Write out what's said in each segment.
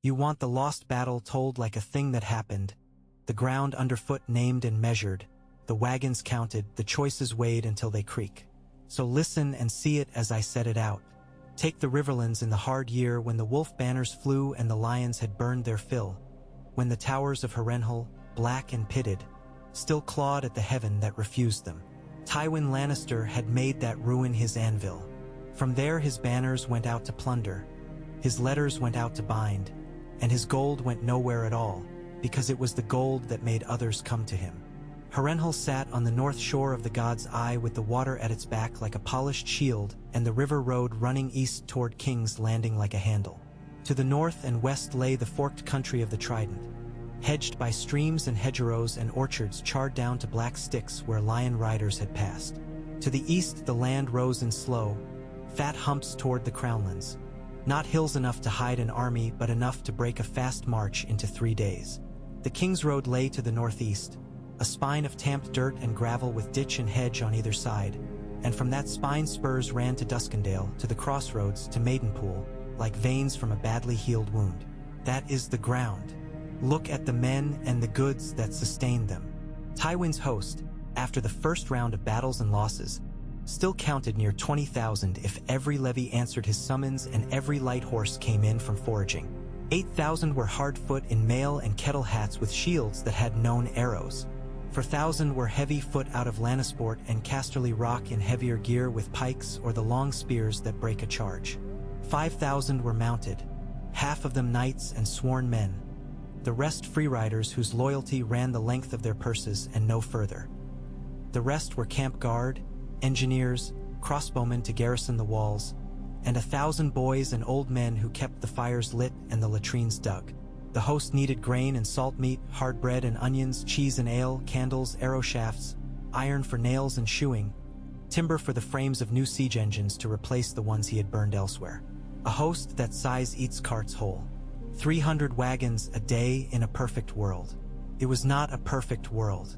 You want the lost battle told like a thing that happened, the ground underfoot named and measured, the wagons counted, the choices weighed until they creak. So listen and see it as I set it out. Take the Riverlands in the hard year when the wolf banners flew and the lions had burned their fill, when the towers of Harrenhal, black and pitted, still clawed at the heaven that refused them. Tywin Lannister had made that ruin his anvil. From there his banners went out to plunder, his letters went out to bind, and his gold went nowhere at all, because it was the gold that made others come to him. Harrenhal sat on the north shore of the God's Eye with the water at its back like a polished shield and the river road running east toward King's Landing like a handle. To the north and west lay the forked country of the Trident, hedged by streams and hedgerows and orchards charred down to black sticks where lion riders had passed. To the east the land rose in slow, fat humps toward the Crownlands, not hills enough to hide an army but enough to break a fast march into 3 days. The King's Road lay to the northeast, a spine of tamped dirt and gravel with ditch and hedge on either side, and from that spine spurs ran to Duskendale, to the crossroads, to Maidenpool, like veins from a badly healed wound. That is the ground. Look at the men and the goods that sustained them. Tywin's host, after the first round of battles and losses, still counted near 20,000 if every levy answered his summons and every light horse came in from foraging. 8,000 were hard-foot in mail and kettle hats with shields that had known arrows. 4,000 were heavy-foot out of Lannisport and Casterly Rock in heavier gear with pikes or the long spears that break a charge. 5,000 were mounted, half of them knights and sworn men, the rest free-riders whose loyalty ran the length of their purses and no further. The rest were camp guard, engineers, crossbowmen to garrison the walls, and 1,000 boys and old men who kept the fires lit and the latrines dug. The host needed grain and salt meat, hard bread and onions, cheese and ale, candles, arrow shafts, iron for nails and shoeing, timber for the frames of new siege engines to replace the ones he had burned elsewhere. A host that size eats carts whole. 300 wagons a day in a perfect world. It was not a perfect world.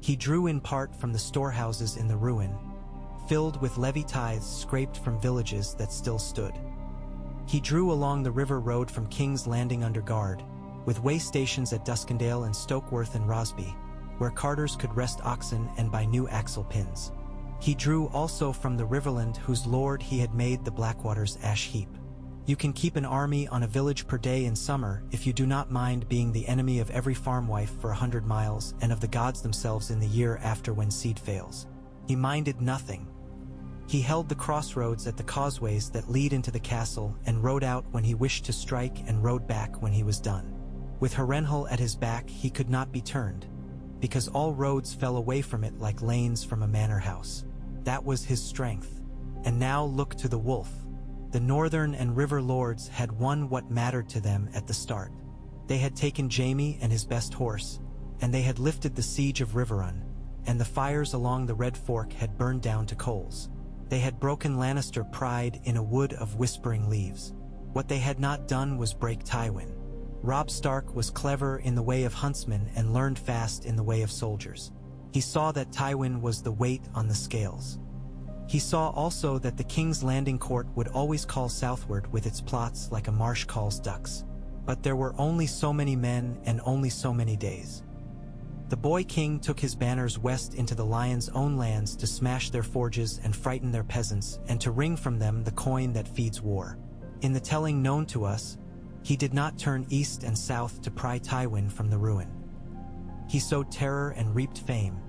He drew in part from the storehouses in the ruin, filled with levy tithes scraped from villages that still stood. He drew along the river road from King's Landing under guard, with way stations at Duskendale and Stokeworth and Rosby, where carters could rest oxen and buy new axle pins. He drew also from the Riverland whose lord he had made the Blackwater's ash heap. You can keep an army on a village per day in summer if you do not mind being the enemy of every farm wife for 100 miles and of the gods themselves in the year after when seed fails. He minded nothing. He held the crossroads at the causeways that lead into the castle and rode out when he wished to strike and rode back when he was done. With Harrenhal at his back he could not be turned, because all roads fell away from it like lanes from a manor house. That was his strength. And now look to the wolf. The northern and river lords had won what mattered to them at the start. They had taken Jaime and his best horse, and they had lifted the siege of Riverrun, and the fires along the Red Fork had burned down to coals. They had broken Lannister pride in a wood of whispering leaves. What they had not done was break Tywin. Robb Stark was clever in the way of huntsmen and learned fast in the way of soldiers. He saw that Tywin was the weight on the scales. He saw also that the King's Landing court would always call southward with its plots like a marsh calls ducks. But there were only so many men and only so many days. The boy king took his banners west into the Lion's own lands to smash their forges and frighten their peasants and to wring from them the coin that feeds war. In the telling known to us, he did not turn east and south to pry Tywin from the ruin. He sowed terror and reaped fame,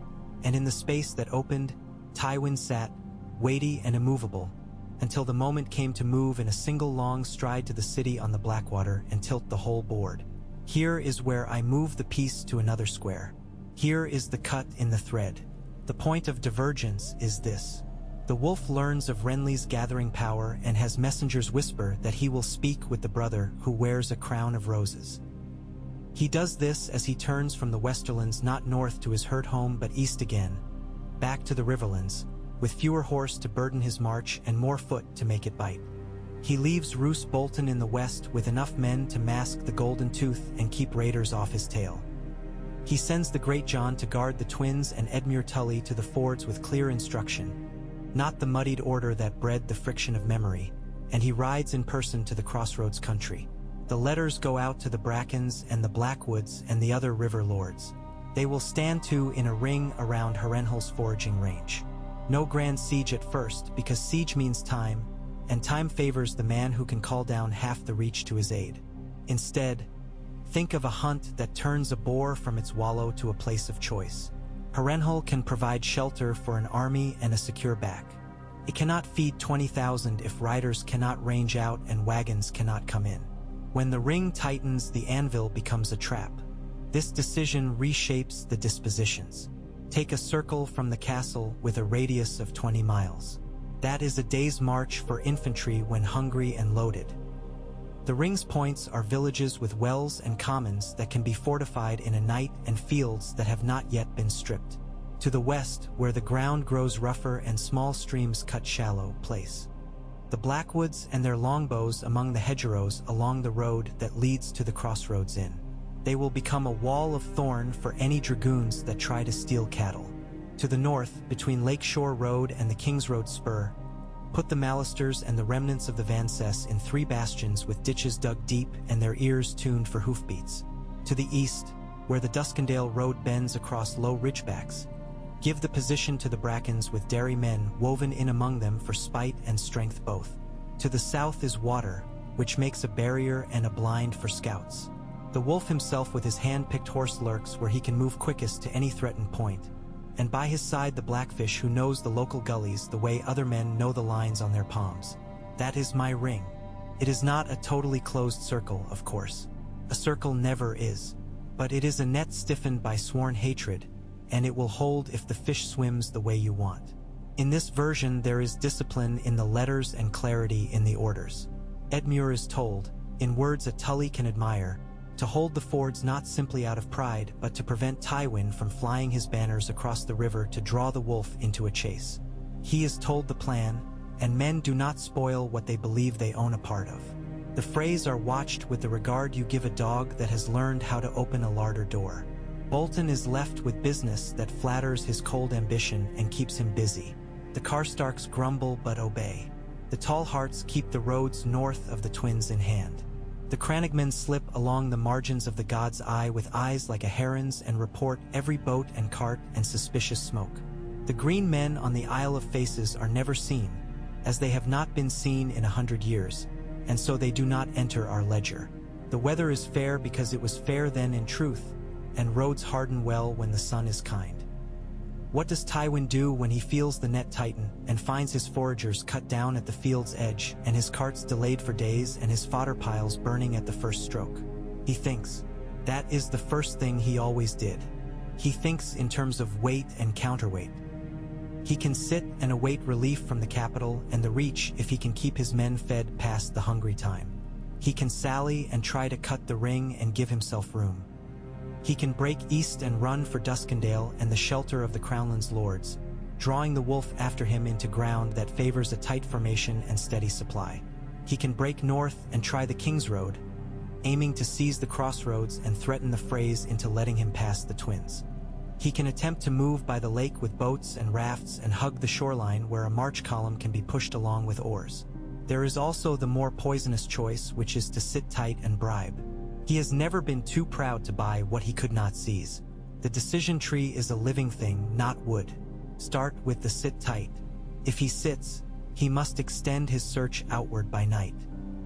and in the space that opened, Tywin sat, weighty and immovable, until the moment came to move in a single long stride to the city on the Blackwater and tilt the whole board. Here is where I move the piece to another square. Here is the cut in the thread. The point of divergence is this. The wolf learns of Renly's gathering power and has messengers whisper that he will speak with the brother who wears a crown of roses. He does this as he turns from the Westerlands not north to his herd home but east again, back to the Riverlands, with fewer horse to burden his march and more foot to make it bite. He leaves Roose Bolton in the west with enough men to mask the Golden Tooth and keep raiders off his tail. He sends the Great John to guard the twins and Edmure Tully to the fords with clear instruction, not the muddied order that bred the friction of memory, and he rides in person to the crossroads country. The letters go out to the Brackens and the Blackwoods and the other river lords. They will stand in a ring around Harrenhal's foraging range. No grand siege at first, because siege means time, and time favors the man who can call down half the reach to his aid. Instead, think of a hunt that turns a boar from its wallow to a place of choice. Harrenhal can provide shelter for an army and a secure back. It cannot feed 20,000 if riders cannot range out and wagons cannot come in. When the ring tightens, the anvil becomes a trap. This decision reshapes the dispositions. Take a circle from the castle with a radius of 20 miles. That is a day's march for infantry when hungry and loaded. The ring's points are villages with wells and commons that can be fortified in a night and fields that have not yet been stripped. To the west, where the ground grows rougher and small streams cut shallow, place the Blackwoods and their longbows among the hedgerows along the road that leads to the crossroads inn. They will become a wall of thorn for any dragoons that try to steal cattle. To the north, between Lakeshore Road and the Kings Road Spur, put the Malisters and the remnants of the Vances in 3 bastions with ditches dug deep and their ears tuned for hoofbeats. To the east, where the Duskendale Road bends across low ridgebacks, give the position to the Brackens with dairy men woven in among them for spite and strength both. To the south is water, which makes a barrier and a blind for scouts. The wolf himself with his hand-picked horse lurks where he can move quickest to any threatened point, and by his side the blackfish who knows the local gullies the way other men know the lines on their palms. That is my ring. It is not a totally closed circle, of course. A circle never is. But it is a net stiffened by sworn hatred, and it will hold if the fish swims the way you want. In this version there is discipline in the letters and clarity in the orders. Edmure is told, in words a Tully can admire, to hold the fords not simply out of pride, but to prevent Tywin from flying his banners across the river to draw the wolf into a chase. He is told the plan, and men do not spoil what they believe they own a part of. The Freys are watched with the regard you give a dog that has learned how to open a larder door. Bolton is left with business that flatters his cold ambition and keeps him busy. The Karstarks grumble but obey. The Tall Hearts keep the roads north of the Twins in hand. The Crannogmen slip along the margins of the God's Eye with eyes like a heron's and report every boat and cart and suspicious smoke. The Green Men on the Isle of Faces are never seen, as they have not been seen in 100 years, and so they do not enter our ledger. The weather is fair because it was fair then in truth, and roads harden well when the sun is kind. What does Tywin do when he feels the net tighten and finds his foragers cut down at the field's edge and his carts delayed for days and his fodder piles burning at the first stroke? He thinks. That is the first thing he always did. He thinks in terms of weight and counterweight. He can sit and await relief from the capital and the Reach if he can keep his men fed past the hungry time. He can sally and try to cut the ring and give himself room. He can break east and run for Duskendale and the shelter of the Crownland's lords, drawing the wolf after him into ground that favors a tight formation and steady supply. He can break north and try the King's Road, aiming to seize the crossroads and threaten the Freys into letting him pass the Twins. He can attempt to move by the lake with boats and rafts and hug the shoreline where a march column can be pushed along with oars. There is also the more poisonous choice, which is to sit tight and bribe. He has never been too proud to buy what he could not seize. The decision tree is a living thing, not wood. Start with the sit tight. If he sits, he must extend his search outward by night.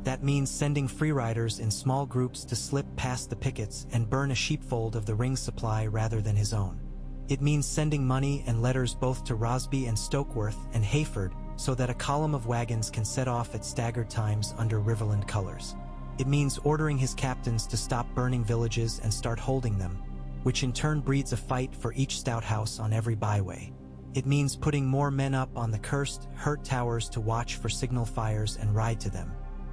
That means sending freeriders in small groups to slip past the pickets and burn a sheepfold of the ring's supply rather than his own. It means sending money and letters both to Rosby and Stokeworth and Hayford so that a column of wagons can set off at staggered times under Riverland colors. It means ordering his captains to stop burning villages and start holding them, which in turn breeds a fight for each stout house on every byway. It means putting more men up on the cursed, hurt towers to watch for signal fires and ride to them.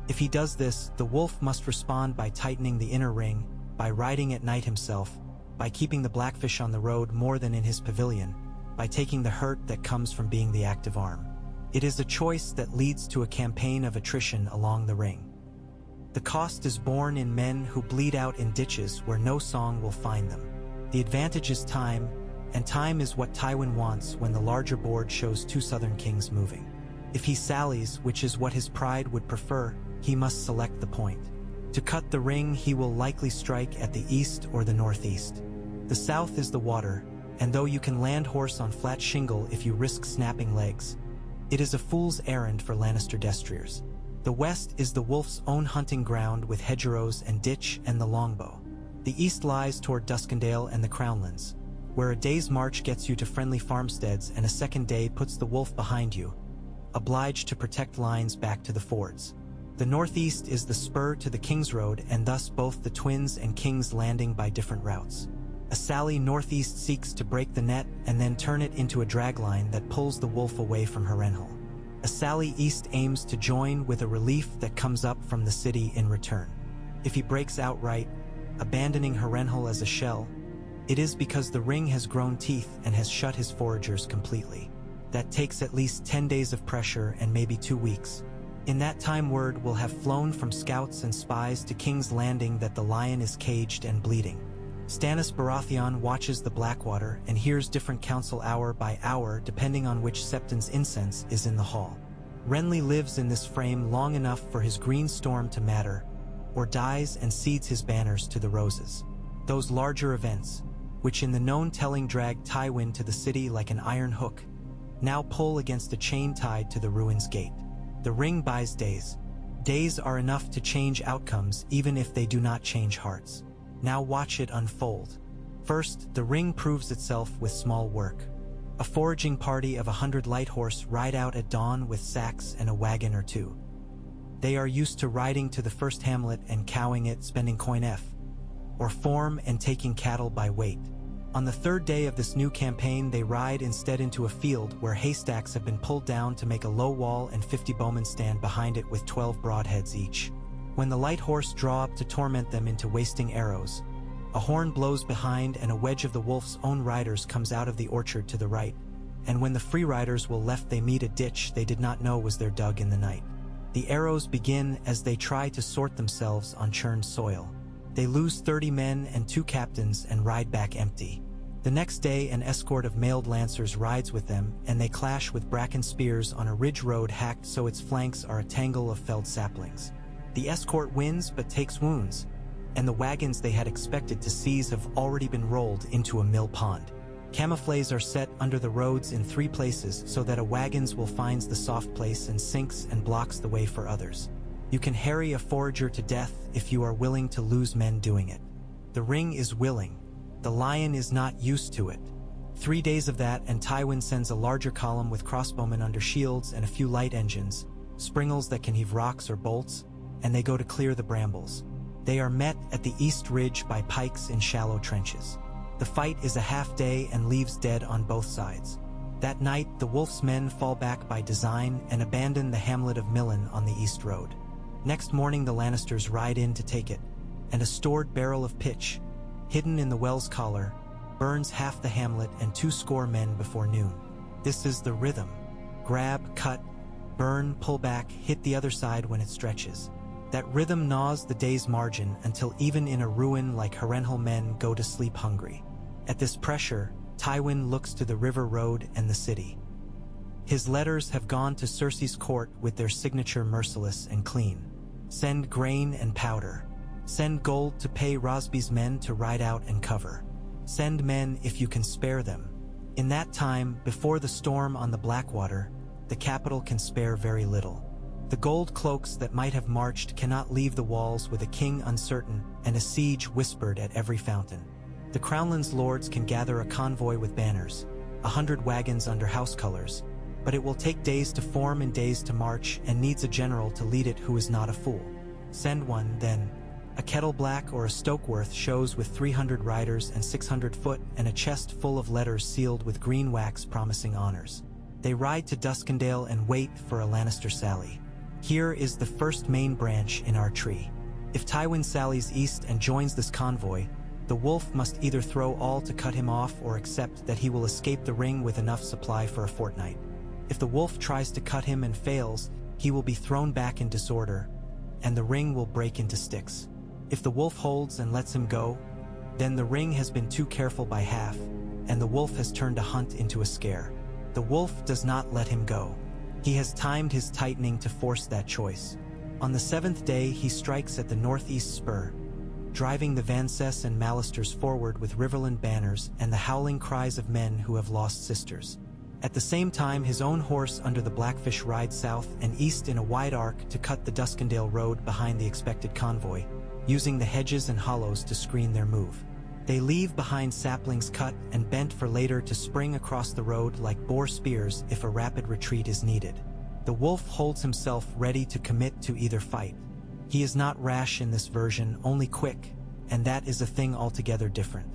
If he does this, the wolf must respond by tightening the inner ring, by riding at night himself, by keeping the blackfish on the road more than in his pavilion, by taking the hurt that comes from being the active arm. It is a choice that leads to a campaign of attrition along the ring. The cost is borne in men who bleed out in ditches where no song will find them. The advantage is time, and time is what Tywin wants when the larger board shows 2 southern kings moving. If he sallies, which is what his pride would prefer, he must select the point. To cut the ring, he will likely strike at the east or the northeast. The south is the water, and though you can land horse on flat shingle if you risk snapping legs, it is a fool's errand for Lannister destriers. The west is the wolf's own hunting ground with hedgerows and ditch and the longbow. The east lies toward Duskendale and the Crownlands, where a day's march gets you to friendly farmsteads and a second day puts the wolf behind you, obliged to protect lines back to the fords. The northeast is the spur to the King's Road, and thus both the Twins and King's Landing by different routes. A sally northeast seeks to break the net and then turn it into a dragline that pulls the wolf away from Harrenhal. A sally east aims to join with a relief that comes up from the city in return. If he breaks outright, abandoning Harrenhal as a shell, it is because the ring has grown teeth and has shut his foragers completely. That takes at least 10 days of pressure and maybe 2 weeks. In that time, word will have flown from scouts and spies to King's Landing that the lion is caged and bleeding. Stannis Baratheon watches the Blackwater and hears different council hour by hour depending on which Septon's incense is in the hall. Renly lives in this frame long enough for his green storm to matter, or dies and cedes his banners to the roses. Those larger events, which in the known telling drag Tywin to the city like an iron hook, now pull against a chain tied to the ruin's gate. The ring buys days. Days are enough to change outcomes even if they do not change hearts. Now watch it unfold. First, the ring proves itself with small work. A foraging party of 100 light horse ride out at dawn with sacks and a wagon or two. They are used to riding to the first hamlet and cowing it, spending coin F, or form and taking cattle by weight. On the third day of this new campaign, they ride instead into a field where haystacks have been pulled down to make a low wall and 50 bowmen stand behind it with 12 broadheads each. When the light horse draw up to torment them into wasting arrows, a horn blows behind and a wedge of the wolf's own riders comes out of the orchard to the right, and when the free riders will left, they meet a ditch they did not know was there dug in the night. The arrows begin as they try to sort themselves on churned soil. They lose 30 men and 2 captains and ride back empty. The next day, an escort of mailed lancers rides with them, and they clash with bracken spears on a ridge road hacked so its flanks are a tangle of felled saplings. The escort wins but takes wounds, and the wagons they had expected to seize have already been rolled into a mill pond. Camouflages are set under the roads in 3 places so that a wagon's will finds the soft place and sinks and blocks the way for others. You can harry a forager to death if you are willing to lose men doing it. The ring is willing. The lion is not used to it. 3 days of that, and Tywin sends a larger column with crossbowmen under shields and a few light engines, springles that can heave rocks or bolts, and they go to clear the brambles. They are met at the east ridge by pikes in shallow trenches. The fight is a half day and leaves dead on both sides. That night, the wolf's men fall back by design and abandon the hamlet of Millen on the east road. Next morning, the Lannisters ride in to take it, and a stored barrel of pitch, hidden in the well's collar, burns half the hamlet and 200 men before noon. This is the rhythm. Grab, cut, burn, pull back, hit the other side when it stretches. That rhythm gnaws the day's margin until even in a ruin like Harrenhal men go to sleep hungry. At this pressure, Tywin looks to the river road and the city. His letters have gone to Cersei's court with their signature merciless and clean. Send grain and powder. Send gold to pay Rosby's men to ride out and cover. Send men if you can spare them. In that time, before the storm on the Blackwater, the capital can spare very little. The gold cloaks that might have marched cannot leave the walls with a king uncertain and a siege whispered at every fountain. The Crownlands lords can gather a convoy with banners, 100 wagons under house colors, but it will take days to form and days to march and needs a general to lead it who is not a fool. Send one, then. A Kettle Black or a Stokeworth shows with 300 riders and 600 foot and a chest full of letters sealed with green wax promising honors. They ride to Duskendale and wait for a Lannister sally. Here is the first main branch in our tree. If Tywin sallies east and joins this convoy, the wolf must either throw all to cut him off or accept that he will escape the ring with enough supply for a fortnight. If the wolf tries to cut him and fails, he will be thrown back in disorder, and the ring will break into sticks. If the wolf holds and lets him go, then the ring has been too careful by half, and the wolf has turned a hunt into a scare. The wolf does not let him go. He has timed his tightening to force that choice. On the 7th day he strikes at the northeast spur, driving the Vances and Malisters forward with Riverland banners and the howling cries of men who have lost sisters. At the same time his own horse under the Blackfish rides south and east in a wide arc to cut the Duskendale road behind the expected convoy, using the hedges and hollows to screen their move. They leave behind saplings cut and bent for later to spring across the road like boar spears if a rapid retreat is needed. The wolf holds himself ready to commit to either fight. He is not rash in this version, only quick, and that is a thing altogether different.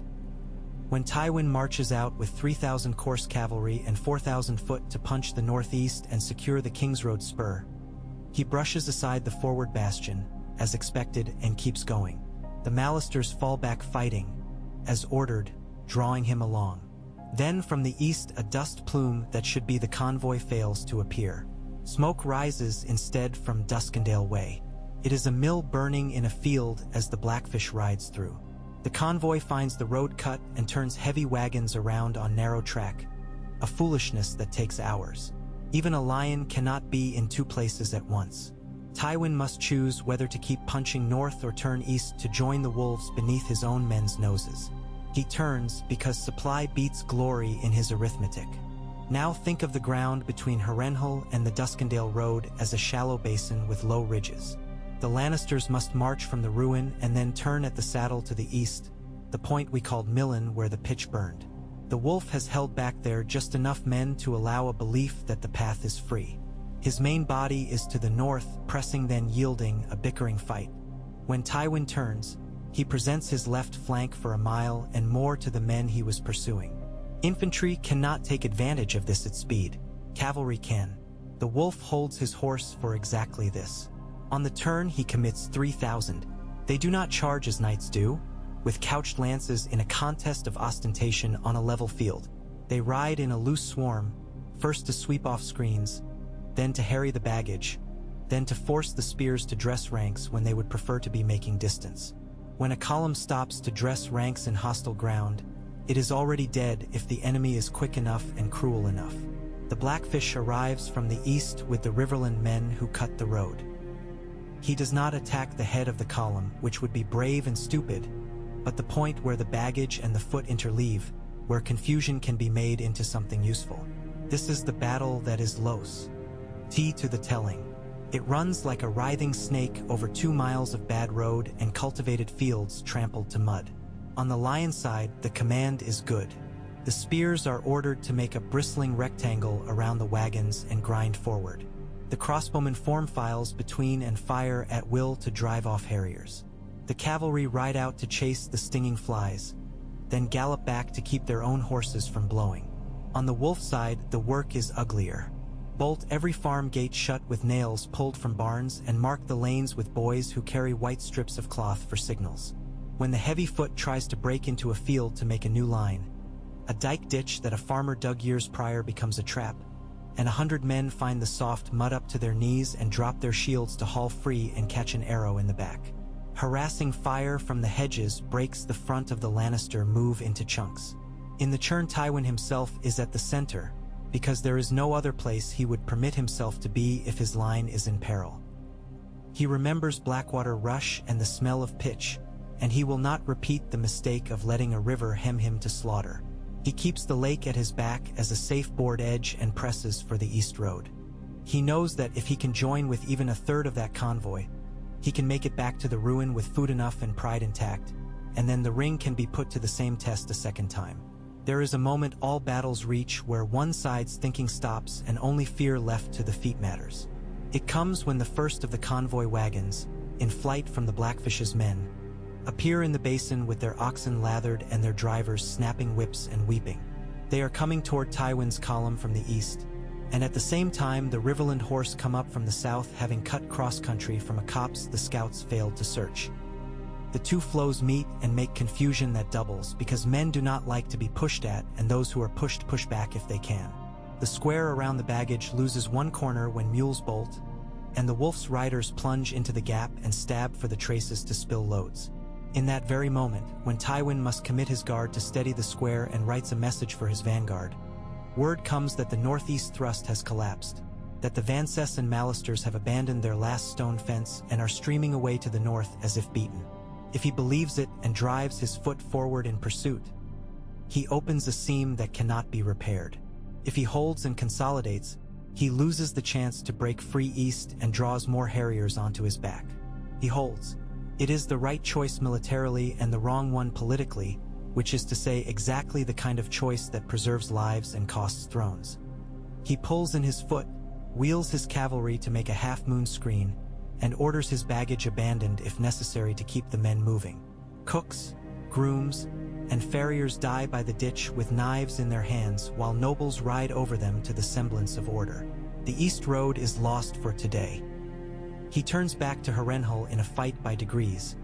When Tywin marches out with 3,000 Corse cavalry and 4,000 foot to punch the northeast and secure the King's Road spur, he brushes aside the forward bastion, as expected, and keeps going. The Malisters fall back fighting, as ordered, drawing him along. Then from the east a dust plume that should be the convoy fails to appear. Smoke rises instead from Duskendale Way. It is a mill burning in a field as the Blackfish rides through. The convoy finds the road cut and turns heavy wagons around on narrow track, a foolishness that takes hours. Even a lion cannot be in two places at once. Tywin must choose whether to keep punching north or turn east to join the wolves beneath his own men's noses. He turns because supply beats glory in his arithmetic. Now think of the ground between Harrenhal and the Duskendale road as a shallow basin with low ridges. The Lannisters must march from the ruin and then turn at the saddle to the east, the point we called Millen where the pitch burned. The wolf has held back there just enough men to allow a belief that the path is free. His main body is to the north, pressing then yielding, a bickering fight. When Tywin turns, he presents his left flank for a mile and more to the men he was pursuing. Infantry cannot take advantage of this at speed. Cavalry can. The wolf holds his horse for exactly this. On the turn he commits 3,000. They do not charge as knights do, with couched lances in a contest of ostentation on a level field. They ride in a loose swarm, first to sweep off screens, then to harry the baggage, then to force the spears to dress ranks when they would prefer to be making distance. When a column stops to dress ranks in hostile ground, it is already dead if the enemy is quick enough and cruel enough. The Blackfish arrives from the east with the Riverland men who cut the road. He does not attack the head of the column, which would be brave and stupid, but the point where the baggage and the foot interleave, where confusion can be made into something useful. This is the battle that is Los. T to the telling. It runs like a writhing snake over 2 miles of bad road and cultivated fields trampled to mud. On the lion side, the command is good. The spears are ordered to make a bristling rectangle around the wagons and grind forward. The crossbowmen form files between and fire at will to drive off harriers. The cavalry ride out to chase the stinging flies, then gallop back to keep their own horses from blowing. On the wolf side, the work is uglier. Bolt every farm gate shut with nails pulled from barns and mark the lanes with boys who carry white strips of cloth for signals. When the heavy foot tries to break into a field to make a new line, a dike ditch that a farmer dug years prior becomes a trap, and 100 men find the soft mud up to their knees and drop their shields to haul free and catch an arrow in the back. Harassing fire from the hedges breaks the front of the Lannister move into chunks. In the churn, Tywin himself is at the center, because there is no other place he would permit himself to be if his line is in peril. He remembers Blackwater Rush and the smell of pitch, and he will not repeat the mistake of letting a river hem him to slaughter. He keeps the lake at his back as a safe board edge and presses for the east road. He knows that if he can join with even a third of that convoy, he can make it back to the ruin with food enough and pride intact, and then the ring can be put to the same test a second time. There is a moment all battles reach where one side's thinking stops and only fear left to the feet matters. It comes when the first of the convoy wagons, in flight from the Blackfish's men, appear in the basin with their oxen lathered and their drivers snapping whips and weeping. They are coming toward Tywin's column from the east, and at the same time the Riverland horse come up from the south, having cut cross-country from a copse the scouts failed to search. The two flows meet and make confusion that doubles, because men do not like to be pushed at, and those who are pushed push back if they can. The square around the baggage loses one corner when mules bolt, and the wolf's riders plunge into the gap and stab for the traces to spill loads. In that very moment, when Tywin must commit his guard to steady the square and writes a message for his vanguard, word comes that the northeast thrust has collapsed. that the Vances and Malisters have abandoned their last stone fence and are streaming away to the north as if beaten. If he believes it and drives his foot forward in pursuit, he opens a seam that cannot be repaired. If he holds and consolidates, he loses the chance to break free east and draws more harriers onto his back. He holds. It is the right choice militarily and the wrong one politically, which is to say exactly the kind of choice that preserves lives and costs thrones. He pulls in his foot, wheels his cavalry to make a half-moon screen, and orders his baggage abandoned if necessary to keep the men moving. Cooks, grooms, and farriers die by the ditch with knives in their hands while nobles ride over them to the semblance of order. The East Road is lost for today. He turns back to Harrenhal in a fight by degrees,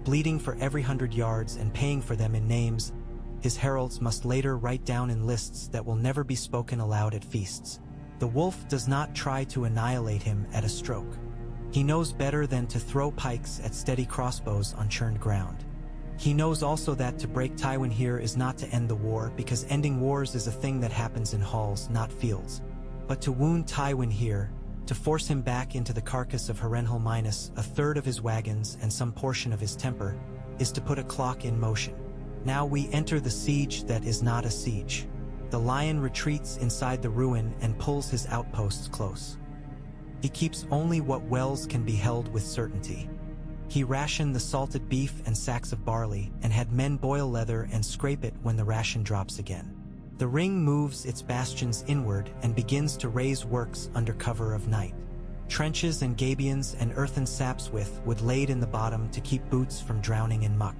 bleeding for every 100 yards and paying for them in names his heralds must later write down in lists that will never be spoken aloud at feasts. The wolf does not try to annihilate him at a stroke. He knows better than to throw pikes at steady crossbows on churned ground. He knows also that to break Tywin here is not to end the war, because ending wars is a thing that happens in halls, not fields. But to wound Tywin here, to force him back into the carcass of Harrenhal minus a third of his wagons and some portion of his temper, is to put a clock in motion. Now we enter the siege that is not a siege. The lion retreats inside the ruin and pulls his outposts close. He keeps only what wells can be held with certainty. He rationed the salted beef and sacks of barley and had men boil leather and scrape it when the ration drops again. The ring moves its bastions inward and begins to raise works under cover of night. Trenches and gabions and earthen saps with wood laid in the bottom to keep boots from drowning in muck.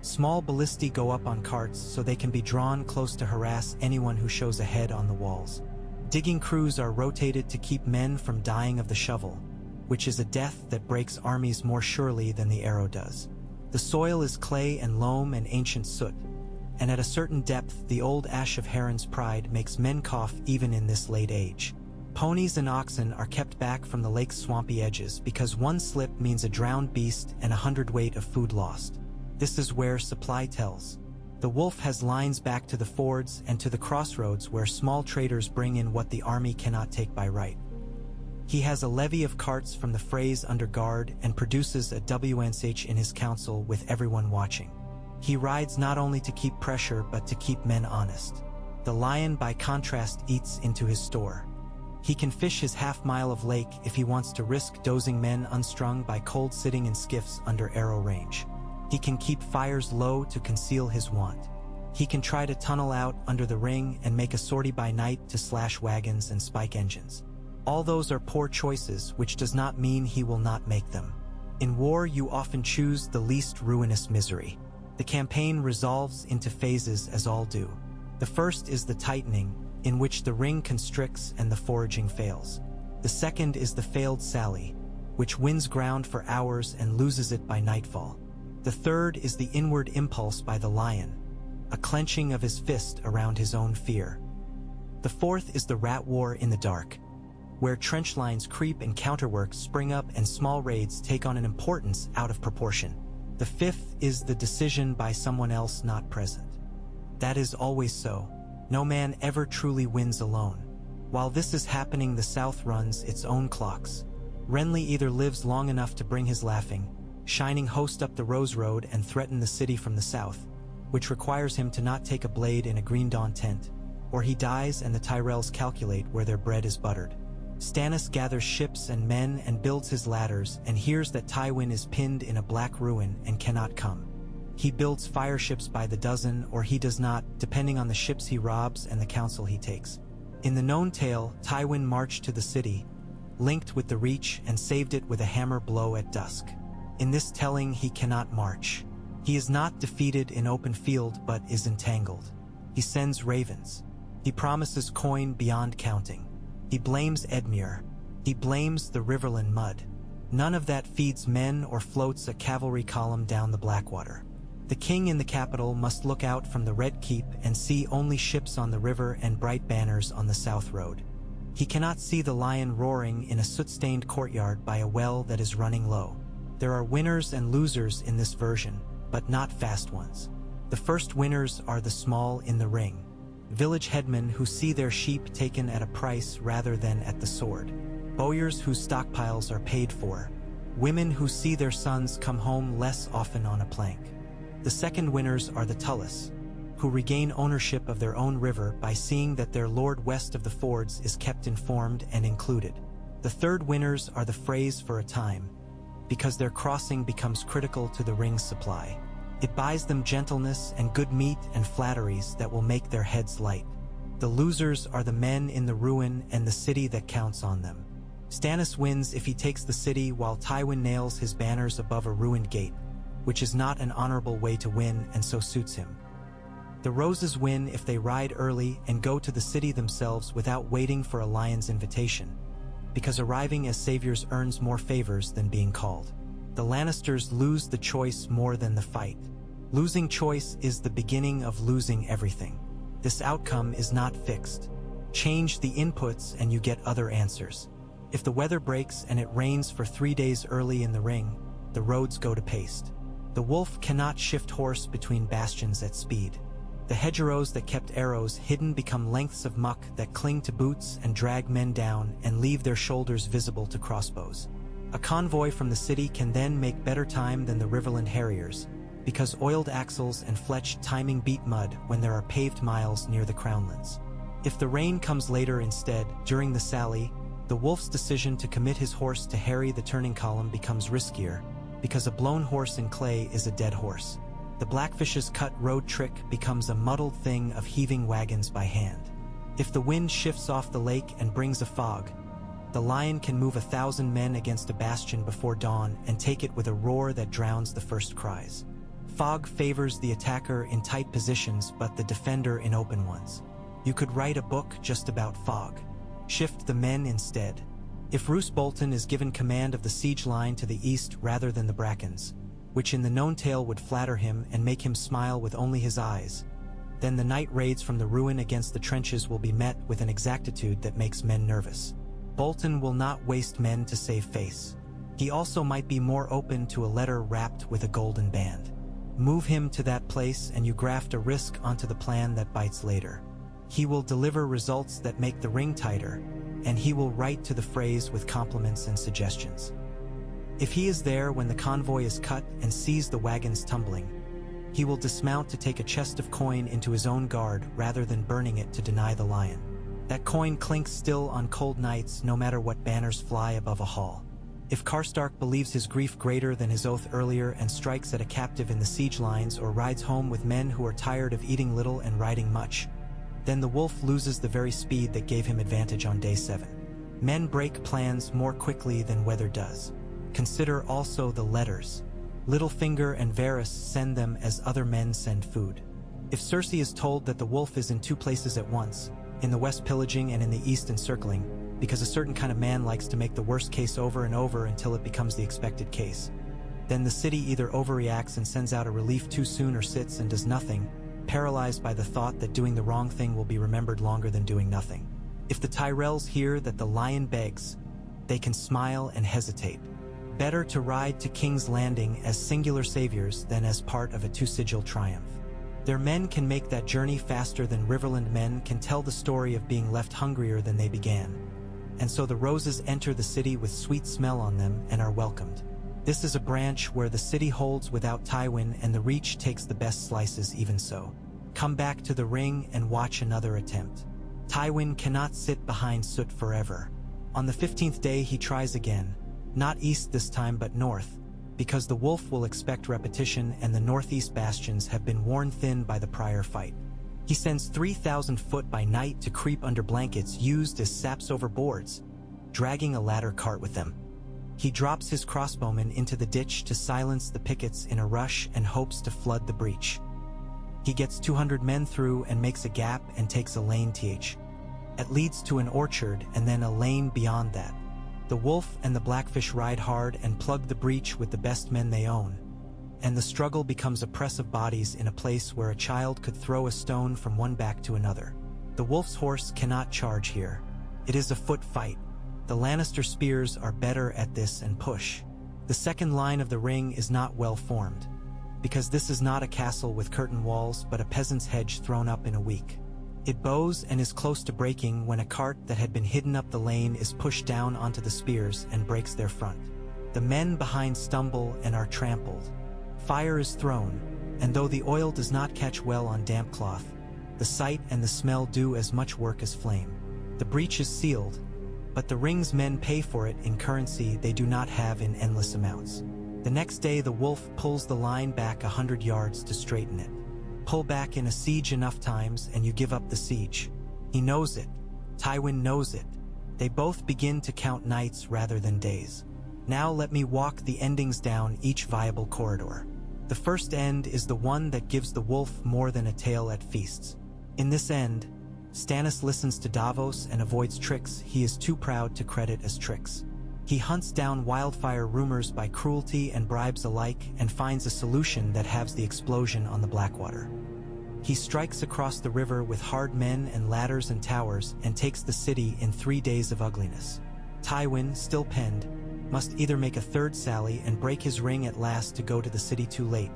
Small ballistae go up on carts so they can be drawn close to harass anyone who shows a head on the walls. Digging crews are rotated to keep men from dying of the shovel, which is a death that breaks armies more surely than the arrow does. The soil is clay and loam and ancient soot, and at a certain depth the old ash of Heron's pride makes men cough even in this late age. Ponies and oxen are kept back from the lake's swampy edges because one slip means a drowned beast and 100 weight of food lost. This is where supply tells. The wolf has lines back to the fords and to the crossroads where small traders bring in what the army cannot take by right. He has a levy of carts from the frays under guard and produces a WNSH in his council with everyone watching. He rides not only to keep pressure but to keep men honest. The lion by contrast eats into his store. He can fish his half-mile of lake if he wants to risk dozing men unstrung by cold sitting in skiffs under arrow range. He can keep fires low to conceal his want. He can try to tunnel out under the ring and make a sortie by night to slash wagons and spike engines. All those are poor choices, which does not mean he will not make them. In war you often choose the least ruinous misery. The campaign resolves into phases as all do. The first is the tightening, in which the ring constricts and the foraging fails. The second is the failed sally, which wins ground for hours and loses it by nightfall. The third is the inward impulse by the lion, a clenching of his fist around his own fear. The fourth is the rat war in the dark, where trench lines creep and counterworks spring up and small raids take on an importance out of proportion. The fifth is the decision by someone else not present. That is always so. No man ever truly wins alone. While this is happening, the South runs its own clocks. Renly either lives long enough to bring his laughing, shining host up the Rose Road and threaten the city from the south, which requires him to not take a blade in a green dawn tent, or he dies and the Tyrells calculate where their bread is buttered. Stannis gathers ships and men and builds his ladders and hears that Tywin is pinned in a black ruin and cannot come. He builds fire ships by the dozen, or he does not, depending on the ships he robs and the counsel he takes. In the known tale, Tywin marched to the city, linked with the Reach, and saved it with a hammer blow at dusk. In this telling, he cannot march. He is not defeated in open field but is entangled. He sends ravens. He promises coin beyond counting. He blames Edmure. He blames the Riverland mud. None of that feeds men or floats a cavalry column down the Blackwater. The king in the capital must look out from the Red Keep and see only ships on the river and bright banners on the South Road. He cannot see the lion roaring in a soot-stained courtyard by a well that is running low. There are winners and losers in this version, but not fast ones. The first winners are the small in the ring, village headmen who see their sheep taken at a price rather than at the sword. bowyers whose stockpiles are paid for, women who see their sons come home less often on a plank. The second winners are the Tullus, who regain ownership of their own river by seeing that their lord west of the fords is kept informed and included. The third winners are the Freys for a time, because their crossing becomes critical to the ring's supply. It buys them gentleness and good meat and flatteries that will make their heads light. The losers are the men in the ruin and the city that counts on them. Stannis wins if he takes the city while Tywin nails his banners above a ruined gate, which is not an honorable way to win and so suits him. The Roses win if they ride early and go to the city themselves without waiting for a lion's invitation, because arriving as saviors earns more favors than being called. The Lannisters lose the choice more than the fight. Losing choice is the beginning of losing everything. This outcome is not fixed. Change the inputs and you get other answers. If the weather breaks and it rains for 3 days early in the ring, the roads go to paste. The wolf cannot shift horse between bastions at speed. The hedgerows that kept arrows hidden become lengths of muck that cling to boots and drag men down and leave their shoulders visible to crossbows. A convoy from the city can then make better time than the Riverland Harriers, because oiled axles and fletched timing beat mud when there are paved miles near the crownlands. If the rain comes later instead, during the sally, the wolf's decision to commit his horse to harry the turning column becomes riskier, because a blown horse in clay is a dead horse. The Blackfish's cut road trick becomes a muddled thing of heaving wagons by hand. If the wind shifts off the lake and brings a fog, the lion can move 1,000 men against a bastion before dawn and take it with a roar that drowns the first cries. Fog favors the attacker in tight positions but the defender in open ones. You could write a book just about fog. Shift the men instead. If Roose Bolton is given command of the siege line to the east rather than the Brackens, which in the known tale would flatter him and make him smile with only his eyes, then the night raids from the ruin against the trenches will be met with an exactitude that makes men nervous. Bolton will not waste men to save face. He also might be more open to a letter wrapped with a golden band. Move him to that place and you graft a risk onto the plan that bites later. He will deliver results that make the ring tighter, and he will write to the Freys with compliments and suggestions. If he is there when the convoy is cut and sees the wagons tumbling, he will dismount to take a chest of coin into his own guard rather than burning it to deny the lion. That coin clinks still on cold nights no matter what banners fly above a hall. If Karstark believes his grief greater than his oath earlier and strikes at a captive in the siege lines or rides home with men who are tired of eating little and riding much, then the wolf loses the very speed that gave him advantage on day 7. Men break plans more quickly than weather does. Consider also the letters. Littlefinger and Varys send them as other men send food. If Cersei is told that the wolf is in 2 places at once, in the west pillaging and in the east encircling, because a certain kind of man likes to make the worst case over and over until it becomes the expected case, then the city either overreacts and sends out a relief too soon or sits and does nothing, paralyzed by the thought that doing the wrong thing will be remembered longer than doing nothing. If the Tyrells hear that the lion begs, they can smile and hesitate. Better to ride to King's Landing as singular saviors than as part of a two-sigil triumph. Their men can make that journey faster than Riverland men can tell the story of being left hungrier than they began. And so the roses enter the city with sweet smell on them and are welcomed. This is a branch where the city holds without Tywin and the Reach takes the best slices even so. Come back to the ring and watch another attempt. Tywin cannot sit behind Soot forever. On the 15th day he tries again, not east this time but north, because the wolf will expect repetition and the northeast bastions have been worn thin by the prior fight. He sends 3,000 foot by night to creep under blankets used as saps over boards, dragging a ladder cart with them. He drops his crossbowmen into the ditch to silence the pickets in a rush and hopes to flood the breach. He gets 200 men through and makes a gap and takes a lane th. It leads to an orchard and then a lane beyond that. The wolf and the Blackfish ride hard and plug the breach with the best men they own, and the struggle becomes a press of bodies in a place where a child could throw a stone from one back to another. The wolf's horse cannot charge here. It is a foot fight. The Lannister spears are better at this and push. The second line of the ring is not well formed, because this is not a castle with curtain walls but a peasant's hedge thrown up in a week. It bows and is close to breaking when a cart that had been hidden up the lane is pushed down onto the spears and breaks their front. The men behind stumble and are trampled. Fire is thrown, and though the oil does not catch well on damp cloth, the sight and the smell do as much work as flame. The breach is sealed, but the ring's men pay for it in currency they do not have in endless amounts. The next day the wolf pulls the line back 100 yards to straighten it. Pull back in a siege enough times and you give up the siege. He knows it. Tywin knows it. They both begin to count nights rather than days. Now let me walk the endings down each viable corridor. The first end is the one that gives the wolf more than a tail at feasts. In this end, Stannis listens to Davos and avoids tricks he is too proud to credit as tricks. He hunts down wildfire rumors by cruelty and bribes alike and finds a solution that halves the explosion on the Blackwater. He strikes across the river with hard men and ladders and towers and takes the city in 3 days of ugliness. Tywin, still penned, must either make a third sally and break his ring at last to go to the city too late,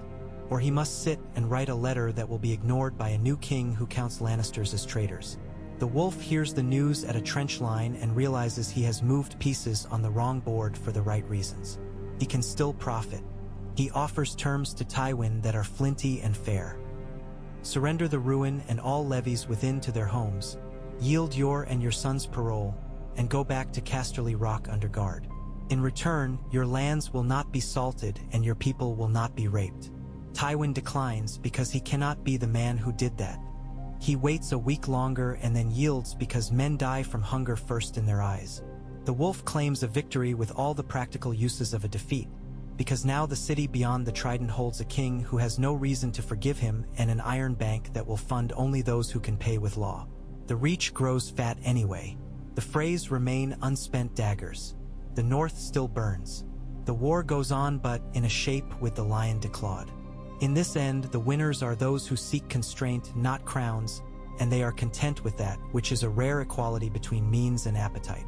or he must sit and write a letter that will be ignored by a new king who counts Lannisters as traitors. The wolf hears the news at a trench line and realizes he has moved pieces on the wrong board for the right reasons. He can still profit. He offers terms to Tywin that are flinty and fair. Surrender the ruin and all levies within to their homes, yield your and your son's parole, and go back to Casterly Rock under guard. In return, your lands will not be salted and your people will not be raped. Tywin declines because he cannot be the man who did that. He waits a week longer and then yields because men die from hunger first in their eyes. The wolf claims a victory with all the practical uses of a defeat, because now the city beyond the Trident holds a king who has no reason to forgive him and an iron bank that will fund only those who can pay with law. The Reach grows fat anyway. The Freys remain unspent daggers. The North still burns. The war goes on but in a shape with the lion declawed. In this end, the winners are those who seek constraint, not crowns, and they are content with that, which is a rare equality between means and appetite.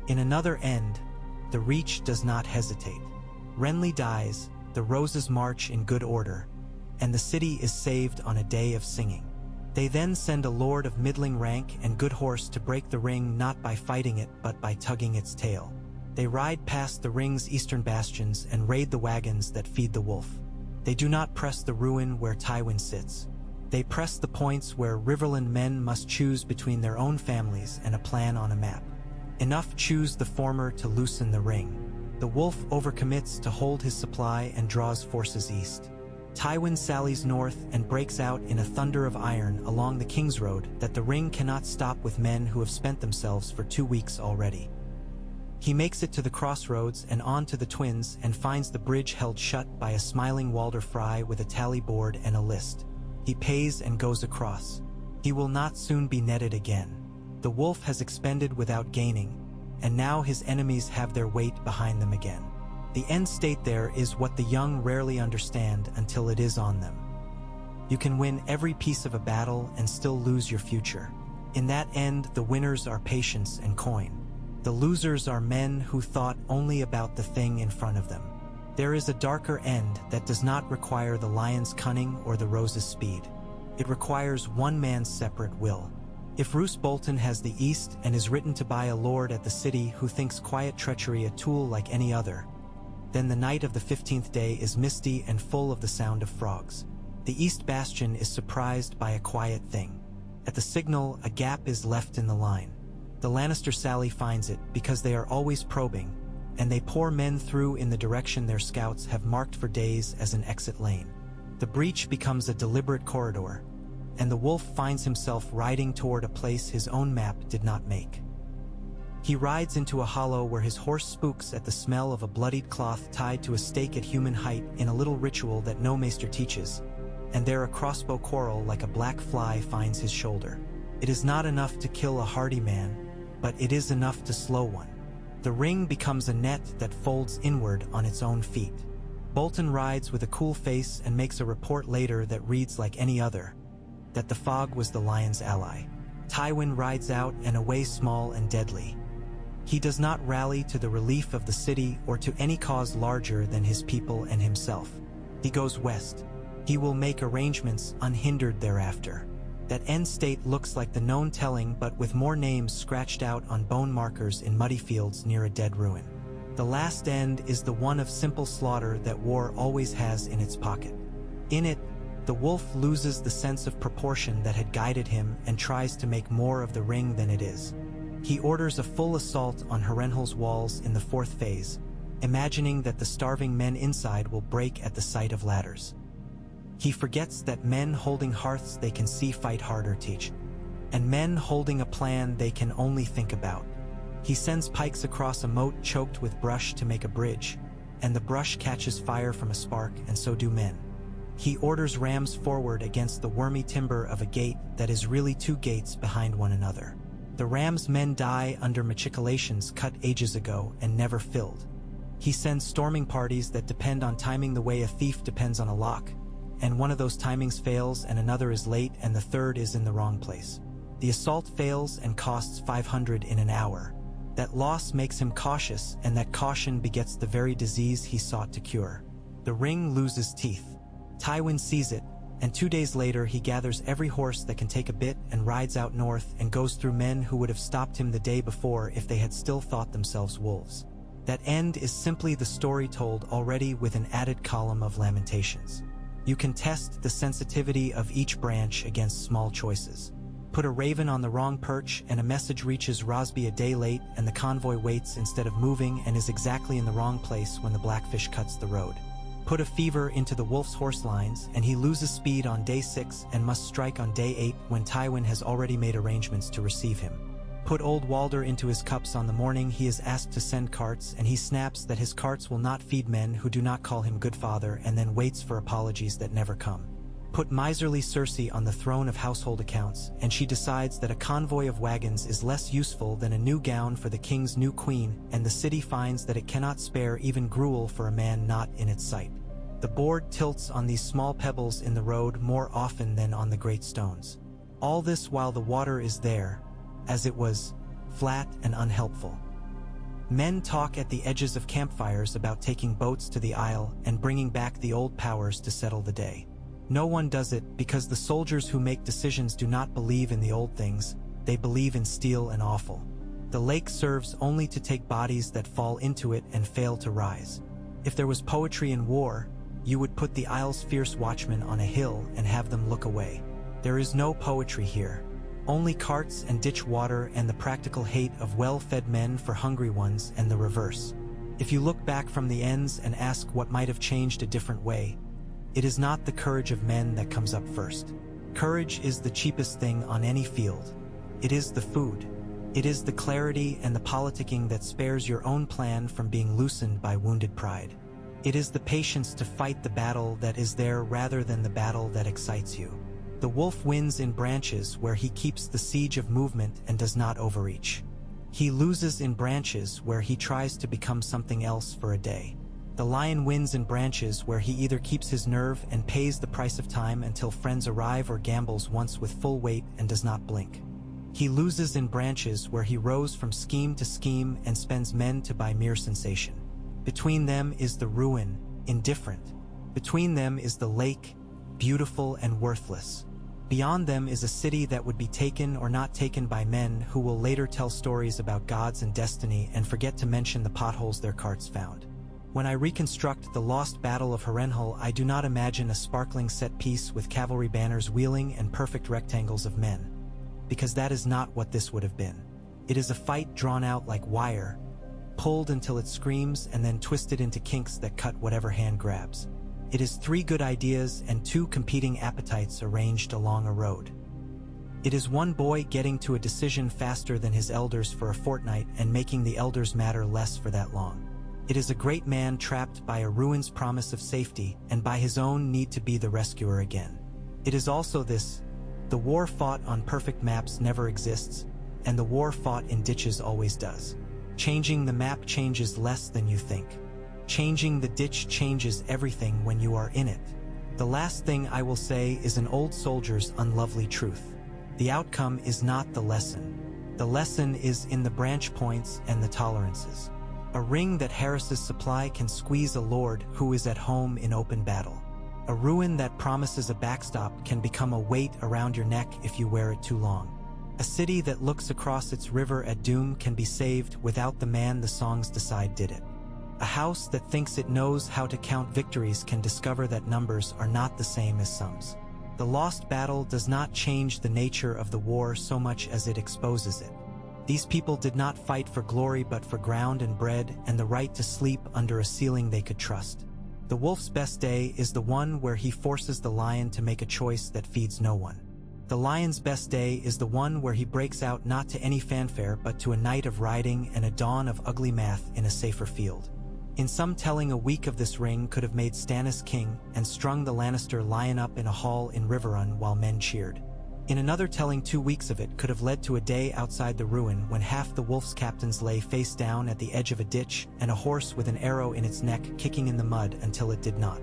In another end, the Reach does not hesitate. Renly dies, the roses march in good order, and the city is saved on a day of singing. They then send a lord of middling rank and good horse to break the ring not by fighting it but by tugging its tail. They ride past the ring's eastern bastions and raid the wagons that feed the wolf. They do not press the ruin where Tywin sits. They press the points where Riverland men must choose between their own families and a plan on a map. Enough choose the former to loosen the ring. The wolf overcommits to hold his supply and draws forces east. Tywin sallies north and breaks out in a thunder of iron along the King's Road that the ring cannot stop with men who have spent themselves for 2 weeks already. He makes it to the crossroads and on to the Twins and finds the bridge held shut by a smiling Walder Frey with a tally board and a list. He pays and goes across. He will not soon be netted again. The wolf has expended without gaining, and now his enemies have their weight behind them again. The end state there is what the young rarely understand until it is on them. You can win every piece of a battle and still lose your future. In that end, the winners are patience and coin. The losers are men who thought only about the thing in front of them. There is a darker end that does not require the lion's cunning or the rose's speed. It requires one man's separate will. If Roose Bolton has the East and is written to by a lord at the city who thinks quiet treachery a tool like any other, then the night of the 15th day is misty and full of the sound of frogs. The East Bastion is surprised by a quiet thing. At the signal, a gap is left in the line. The Lannister sally finds it because they are always probing, and they pour men through in the direction their scouts have marked for days as an exit lane. The breach becomes a deliberate corridor, and the wolf finds himself riding toward a place his own map did not make. He rides into a hollow where his horse spooks at the smell of a bloodied cloth tied to a stake at human height in a little ritual that no maester teaches, and there a crossbow quarrel like a black fly finds his shoulder. It is not enough to kill a hardy man, but it is enough to slow one. The ring becomes a net that folds inward on its own feet. Bolton rides with a cool face and makes a report later that reads like any other, that the fog was the lion's ally. Tywin rides out and away small and deadly. He does not rally to the relief of the city or to any cause larger than his people and himself. He goes west. He will make arrangements unhindered thereafter. That end state looks like the known telling, but with more names scratched out on bone markers in muddy fields near a dead ruin. The last end is the one of simple slaughter that war always has in its pocket. In it, the wolf loses the sense of proportion that had guided him and tries to make more of the ring than it is. He orders a full assault on Harrenhal's walls in the fourth phase, imagining that the starving men inside will break at the sight of ladders. He forgets that men holding hearths they can see fight harder teach, and men holding a plan they can only think about. He sends pikes across a moat choked with brush to make a bridge, and the brush catches fire from a spark, and so do men. He orders rams forward against the wormy timber of a gate that is really two gates behind one another. The rams' men die under machicolations cut ages ago and never filled. He sends storming parties that depend on timing the way a thief depends on a lock, and one of those timings fails and another is late and the third is in the wrong place. The assault fails and costs 500 in an hour. That loss makes him cautious, and that caution begets the very disease he sought to cure. The ring loses teeth. Tywin sees it, and 2 days later he gathers every horse that can take a bit and rides out north and goes through men who would have stopped him the day before if they had still thought themselves wolves. That end is simply the story told already with an added column of lamentations. You can test the sensitivity of each branch against small choices. Put a raven on the wrong perch and a message reaches Rosby a day late, and the convoy waits instead of moving and is exactly in the wrong place when the blackfish cuts the road. Put a fever into the wolf's horse lines and he loses speed on day 6 and must strike on day 8 when Tywin has already made arrangements to receive him. Put old Walder into his cups on the morning he is asked to send carts, and he snaps that his carts will not feed men who do not call him good father, and then waits for apologies that never come. Put miserly Cersei on the throne of household accounts, and she decides that a convoy of wagons is less useful than a new gown for the king's new queen, and the city finds that it cannot spare even gruel for a man not in its sight. The board tilts on these small pebbles in the road more often than on the great stones. All this while the water is there, as it was, flat and unhelpful. Men talk at the edges of campfires about taking boats to the Isle and bringing back the old powers to settle the day. No one does it because the soldiers who make decisions do not believe in the old things, they believe in steel and offal. The lake serves only to take bodies that fall into it and fail to rise. If there was poetry in war, you would put the Isle's fierce watchmen on a hill and have them look away. There is no poetry here. Only carts and ditch water and the practical hate of well-fed men for hungry ones, and the reverse. If you look back from the ends and ask what might have changed a different way, it is not the courage of men that comes up first. Courage is the cheapest thing on any field. It is the food. It is the clarity and the politicking that spares your own plan from being loosened by wounded pride. It is the patience to fight the battle that is there rather than the battle that excites you. The wolf wins in branches where he keeps the siege of movement and does not overreach. He loses in branches where he tries to become something else for a day. The lion wins in branches where he either keeps his nerve and pays the price of time until friends arrive, or gambles once with full weight and does not blink. He loses in branches where he rows from scheme to scheme and spends men to buy mere sensation. Between them is the ruin, indifferent. Between them is the lake, beautiful and worthless. Beyond them is a city that would be taken or not taken by men who will later tell stories about gods and destiny and forget to mention the potholes their carts found. When I reconstruct the lost Battle of Harrenhal, I do not imagine a sparkling set piece with cavalry banners wheeling and perfect rectangles of men, because that is not what this would have been. It is a fight drawn out like wire, pulled until it screams and then twisted into kinks that cut whatever hand grabs. It is 3 good ideas and 2 competing appetites arranged along a road. It is one boy getting to a decision faster than his elders for a fortnight and making the elders matter less for that long. It is a great man trapped by a ruin's promise of safety and by his own need to be the rescuer again. It is also this: the war fought on perfect maps never exists, and the war fought in ditches always does. Changing the map changes less than you think. Changing the ditch changes everything when you are in it. The last thing I will say is an old soldier's unlovely truth. The outcome is not the lesson. The lesson is in the branch points and the tolerances. A ring that harasses supply can squeeze a lord who is at home in open battle. A ruin that promises a backstop can become a weight around your neck if you wear it too long. A city that looks across its river at doom can be saved without the man the songs decide did it. A house that thinks it knows how to count victories can discover that numbers are not the same as sums. The lost battle does not change the nature of the war so much as it exposes it. These people did not fight for glory but for ground and bread and the right to sleep under a ceiling they could trust. The wolf's best day is the one where he forces the lion to make a choice that feeds no one. The lion's best day is the one where he breaks out not to any fanfare but to a night of riding and a dawn of ugly math in a safer field. In some telling, a week of this ring could have made Stannis king and strung the Lannister lion up in a hall in Riverrun while men cheered. In another telling, 2 weeks of it could have led to a day outside the ruin when half the wolf's captains lay face down at the edge of a ditch and a horse with an arrow in its neck kicking in the mud until it did not.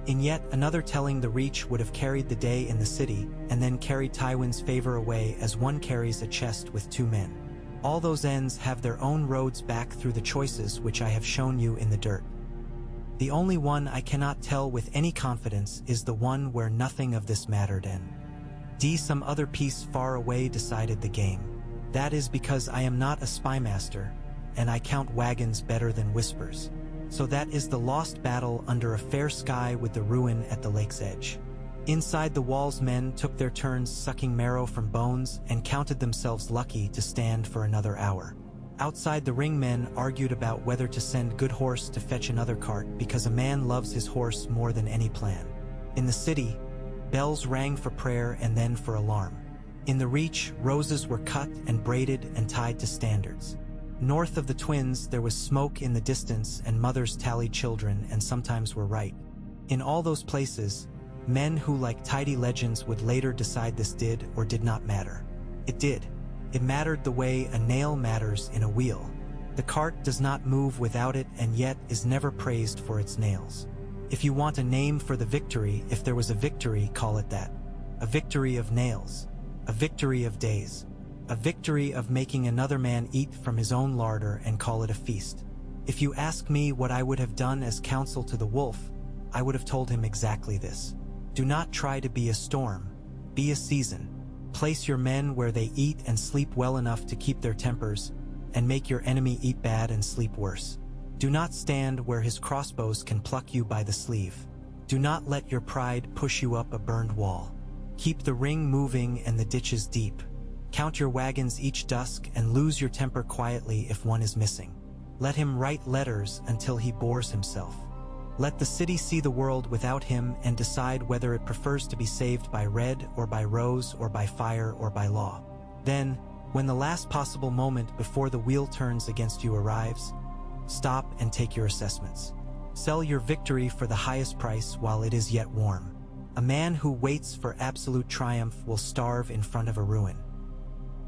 In yet another telling, the Reach would have carried the day in the city and then carried Tywin's favor away as one carries a chest with 2 men. All those ends have their own roads back through the choices which I have shown you in the dirt. The only one I cannot tell with any confidence is the one where nothing of this mattered and some other piece far away decided the game. That is because I am not a spymaster, and I count wagons better than whispers. So that is the lost battle under a fair sky with the ruin at the lake's edge. Inside the walls, men took their turns sucking marrow from bones and counted themselves lucky to stand for another hour. Outside the ring, men argued about whether to send Good Horse to fetch another cart because a man loves his horse more than any plan. In the city, bells rang for prayer and then for alarm. In the Reach, roses were cut and braided and tied to standards. North of the Twins, there was smoke in the distance and mothers tallied children and sometimes were right. In all those places, men who, like tidy legends, would later decide this did or did not matter. It did. It mattered the way a nail matters in a wheel. The cart does not move without it and yet is never praised for its nails. If you want a name for the victory, if there was a victory, call it that. A victory of nails. A victory of days. A victory of making another man eat from his own larder and call it a feast. If you ask me what I would have done as counsel to the wolf, I would have told him exactly this. Do not try to be a storm. Be a season. Place your men where they eat and sleep well enough to keep their tempers, and make your enemy eat bad and sleep worse. Do not stand where his crossbows can pluck you by the sleeve. Do not let your pride push you up a burned wall. Keep the ring moving and the ditches deep. Count your wagons each dusk and lose your temper quietly if one is missing. Let him write letters until he bores himself. Let the city see the world without him and decide whether it prefers to be saved by red or by rose or by fire or by law. Then, when the last possible moment before the wheel turns against you arrives, stop and take your assessments. Sell your victory for the highest price while it is yet warm. A man who waits for absolute triumph will starve in front of a ruin.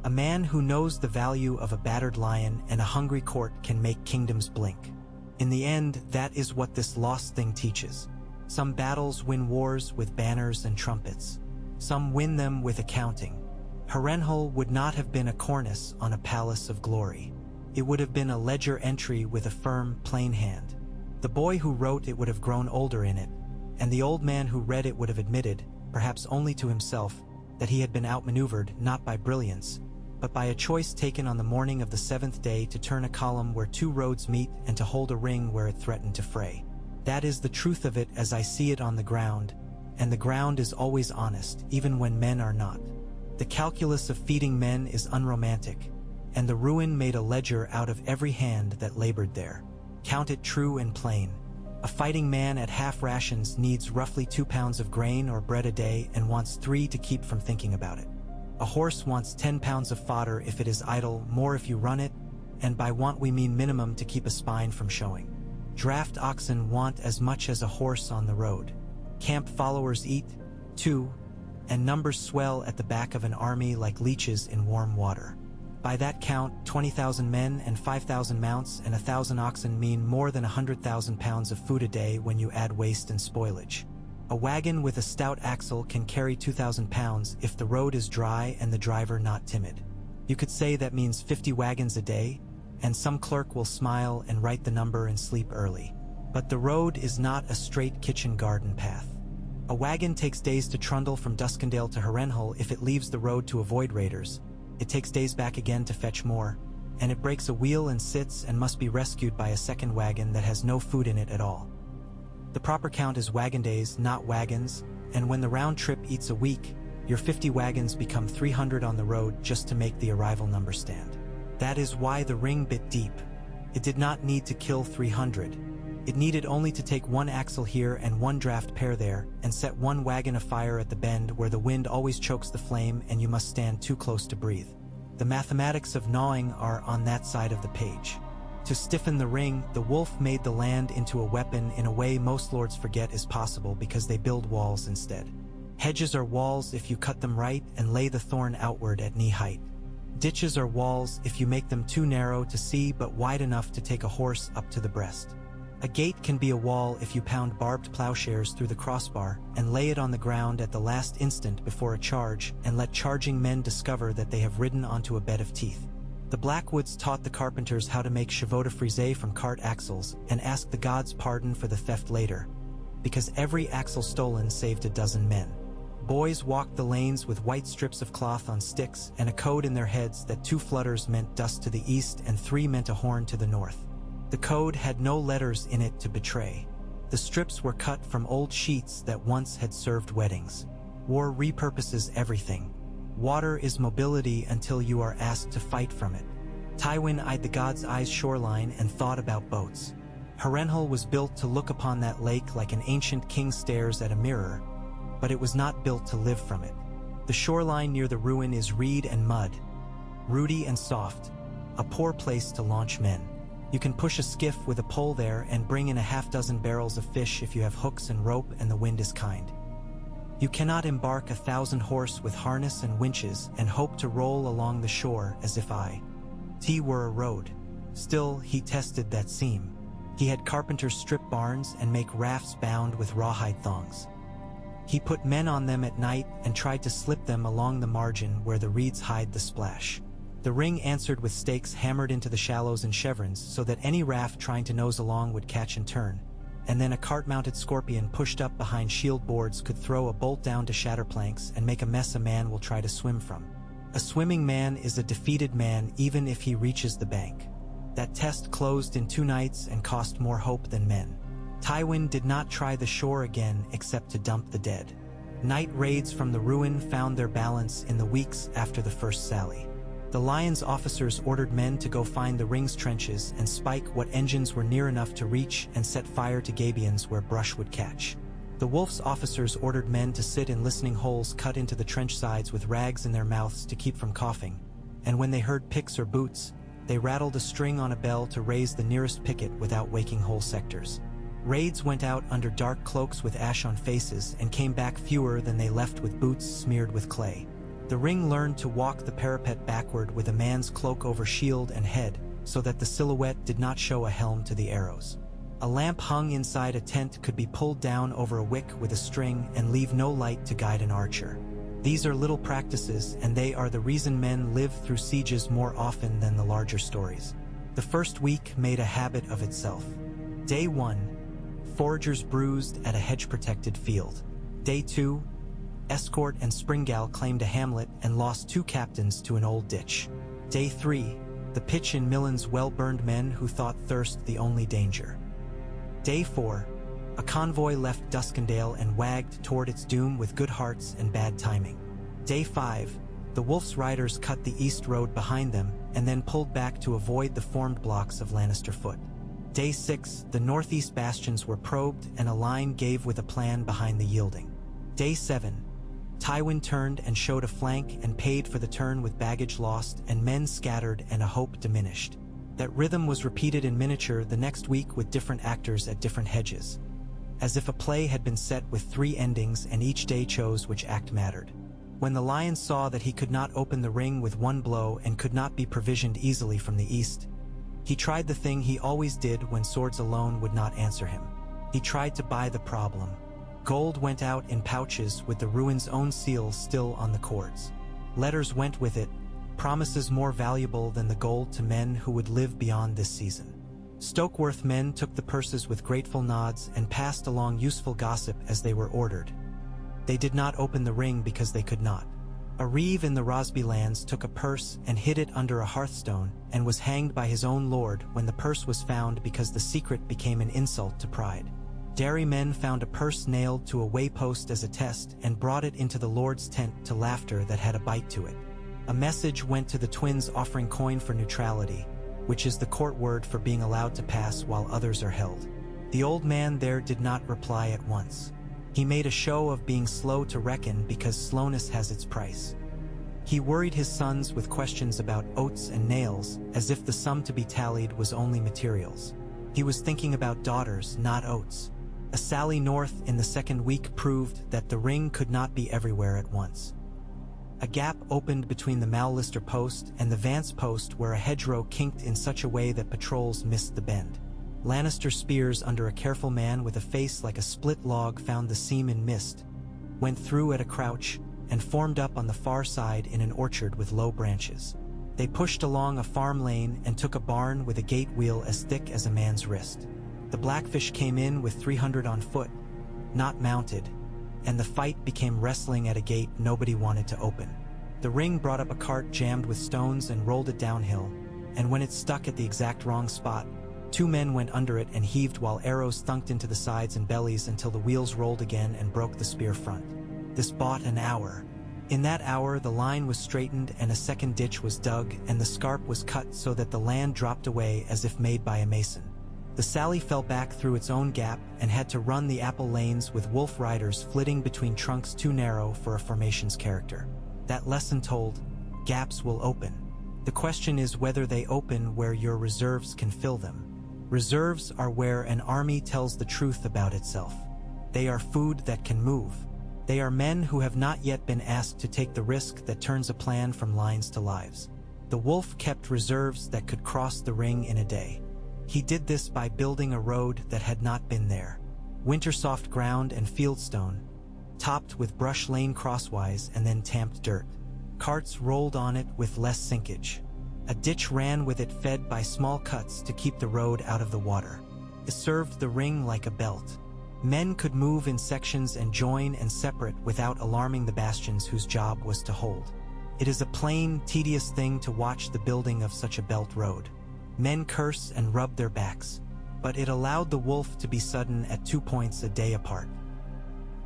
A man who knows the value of a battered lion and a hungry court can make kingdoms blink. In the end, that is what this lost thing teaches. Some battles win wars with banners and trumpets. Some win them with accounting. Harrenhal would not have been a cornice on a palace of glory. It would have been a ledger entry with a firm, plain hand. The boy who wrote it would have grown older in it, and the old man who read it would have admitted, perhaps only to himself, that he had been outmaneuvered not by brilliance, but by a choice taken on the morning of the 7th day to turn a column where 2 roads meet and to hold a ring where it threatened to fray. That is the truth of it as I see it on the ground, and the ground is always honest, even when men are not. The calculus of feeding men is unromantic, and the ruin made a ledger out of every hand that labored there. Count it true and plain. A fighting man at half rations needs roughly 2 pounds of grain or bread a day and wants 3 to keep from thinking about it. A horse wants 10 pounds of fodder if it is idle, more if you run it, and by want we mean minimum to keep a spine from showing. Draft oxen want as much as a horse on the road. Camp followers eat, too, and numbers swell at the back of an army like leeches in warm water. By that count, 20,000 men and 5,000 mounts and 1,000 oxen mean more than 100,000 pounds of food a day when you add waste and spoilage. A wagon with a stout axle can carry 2,000 pounds if the road is dry and the driver not timid. You could say that means 50 wagons a day, and some clerk will smile and write the number and sleep early. But the road is not a straight kitchen garden path. A wagon takes days to trundle from Duskendale to Harrenhal if it leaves the road to avoid raiders. It takes days back again to fetch more, and it breaks a wheel and sits and must be rescued by a second wagon that has no food in it at all. The proper count is wagon days, not wagons, and when the round trip eats a week, your 50 wagons become 300 on the road just to make the arrival number stand. That is why the ring bit deep. It did not need to kill 300. It needed only to take one axle here and one draft pair there, and set one wagon afire at the bend where the wind always chokes the flame and you must stand too close to breathe. The mathematics of gnawing are on that side of the page. To stiffen the ring, the wolf made the land into a weapon in a way most lords forget is possible because they build walls instead. Hedges are walls if you cut them right and lay the thorn outward at knee height. Ditches are walls if you make them too narrow to see but wide enough to take a horse up to the breast. A gate can be a wall if you pound barbed plowshares through the crossbar and lay it on the ground at the last instant before a charge and let charging men discover that they have ridden onto a bed of teeth. The Blackwoods taught the carpenters how to make chevaux de frise from cart axles and asked the gods' pardon for the theft later, because every axle stolen saved a dozen men. Boys walked the lanes with white strips of cloth on sticks and a code in their heads that 2 flutters meant dust to the east and 3 meant a horn to the north. The code had no letters in it to betray. The strips were cut from old sheets that once had served weddings. War repurposes everything. Water is mobility until you are asked to fight from it. Tywin eyed the god's eyes shoreline and thought about boats. Harrenhal was built to look upon that lake like an ancient king stares at a mirror, but it was not built to live from it. The shoreline near the ruin is reed and mud, rooty and soft, a poor place to launch men. You can push a skiff with a pole there and bring in a half-dozen barrels of fish if you have hooks and rope and the wind is kind. You cannot embark 1,000 horse with harness and winches and hope to roll along the shore as if it were a road. Still, he tested that seam. He had carpenters strip barns and make rafts bound with rawhide thongs. He put men on them at night and tried to slip them along the margin where the reeds hide the splash. The ring answered with stakes hammered into the shallows and chevrons so that any raft trying to nose along would catch and turn, and then a cart-mounted scorpion pushed up behind shield boards could throw a bolt down to shatter planks and make a mess a man will try to swim from. A swimming man is a defeated man even if he reaches the bank. That test closed in 2 nights and cost more hope than men. Tywin did not try the shore again except to dump the dead. Night raids from the ruin found their balance in the weeks after the first sally. The Lion's officers ordered men to go find the ring's trenches and spike what engines were near enough to reach and set fire to gabions where brush would catch. The Wolf's officers ordered men to sit in listening holes cut into the trench sides with rags in their mouths to keep from coughing, and when they heard picks or boots, they rattled a string on a bell to raise the nearest picket without waking whole sectors. Raids went out under dark cloaks with ash on faces and came back fewer than they left with boots smeared with clay. The ring learned to walk the parapet backward with a man's cloak over shield and head so that the silhouette did not show a helm to the arrows. A lamp hung inside a tent could be pulled down over a wick with a string and leave no light to guide an archer. These are little practices, and they are the reason men live through sieges more often than the larger stories. The first week made a habit of itself. Day 1, foragers bruised at a hedge-protected field. Day 2, Escort and Springall claimed a hamlet and lost 2 captains to an old ditch. Day 3, the pitch in Millen's well-burned men who thought thirst the only danger. Day 4, a convoy left Duskendale and wagged toward its doom with good hearts and bad timing. Day 5, the Wolf's riders cut the east road behind them and then pulled back to avoid the formed blocks of Lannister Foot. Day 6, the northeast bastions were probed and a line gave with a plan behind the yielding. Day 7, Tywin turned and showed a flank and paid for the turn with baggage lost and men scattered and a hope diminished. That rhythm was repeated in miniature the next week with different actors at different hedges, as if a play had been set with 3 endings and each day chose which act mattered. When the Lion saw that he could not open the ring with 1 blow and could not be provisioned easily from the east, he tried the thing he always did when swords alone would not answer him. He tried to buy the problem. Gold went out in pouches with the ruin's own seal still on the cords. Letters went with it, promises more valuable than the gold to men who would live beyond this season. Stokeworth men took the purses with grateful nods and passed along useful gossip as they were ordered. They did not open the ring because they could not. A reeve in the Rosby lands took a purse and hid it under a hearthstone and was hanged by his own lord when the purse was found because the secret became an insult to pride. Derry men found a purse nailed to a waypost as a test and brought it into the lord's tent to laughter that had a bite to it. A message went to the twins offering coin for neutrality, which is the court word for being allowed to pass while others are held. The old man there did not reply at once. He made a show of being slow to reckon because slowness has its price. He worried his sons with questions about oats and nails, as if the sum to be tallied was only materials. He was thinking about daughters, not oats. A sally north in the second week proved that the ring could not be everywhere at once. A gap opened between the Mallister post and the Vance post where a hedgerow kinked in such a way that patrols missed the bend. Lannister spears under a careful man with a face like a split log found the seam in mist, went through at a crouch, and formed up on the far side in an orchard with low branches. They pushed along a farm lane and took a barn with a gate wheel as thick as a man's wrist. The Blackfish came in with 300 on foot, not mounted, and the fight became wrestling at a gate nobody wanted to open. The ring brought up a cart jammed with stones and rolled it downhill, and when it stuck at the exact wrong spot, 2 men went under it and heaved while arrows thunked into the sides and bellies until the wheels rolled again and broke the spear front. This bought an hour. In that hour, the line was straightened and a second ditch was dug and the scarp was cut so that the land dropped away as if made by a mason. The Sally fell back through its own gap and had to run the apple lanes with wolf riders flitting between trunks too narrow for a formation's character. That lesson told, gaps will open. The question is whether they open where your reserves can fill them. Reserves are where an army tells the truth about itself. They are food that can move. They are men who have not yet been asked to take the risk that turns a plan from lines to lives. The wolf kept reserves that could cross the ring in a day. He did this by building a road that had not been there. Wintersoft ground and fieldstone, topped with brush lane crosswise and then tamped dirt. Carts rolled on it with less sinkage. A ditch ran with it fed by small cuts to keep the road out of the water. It served the ring like a belt. Men could move in sections and join and separate without alarming the bastions whose job was to hold. It is a plain, tedious thing to watch the building of such a belt road. Men curse and rub their backs, but it allowed the wolf to be sudden at 2 points a day apart.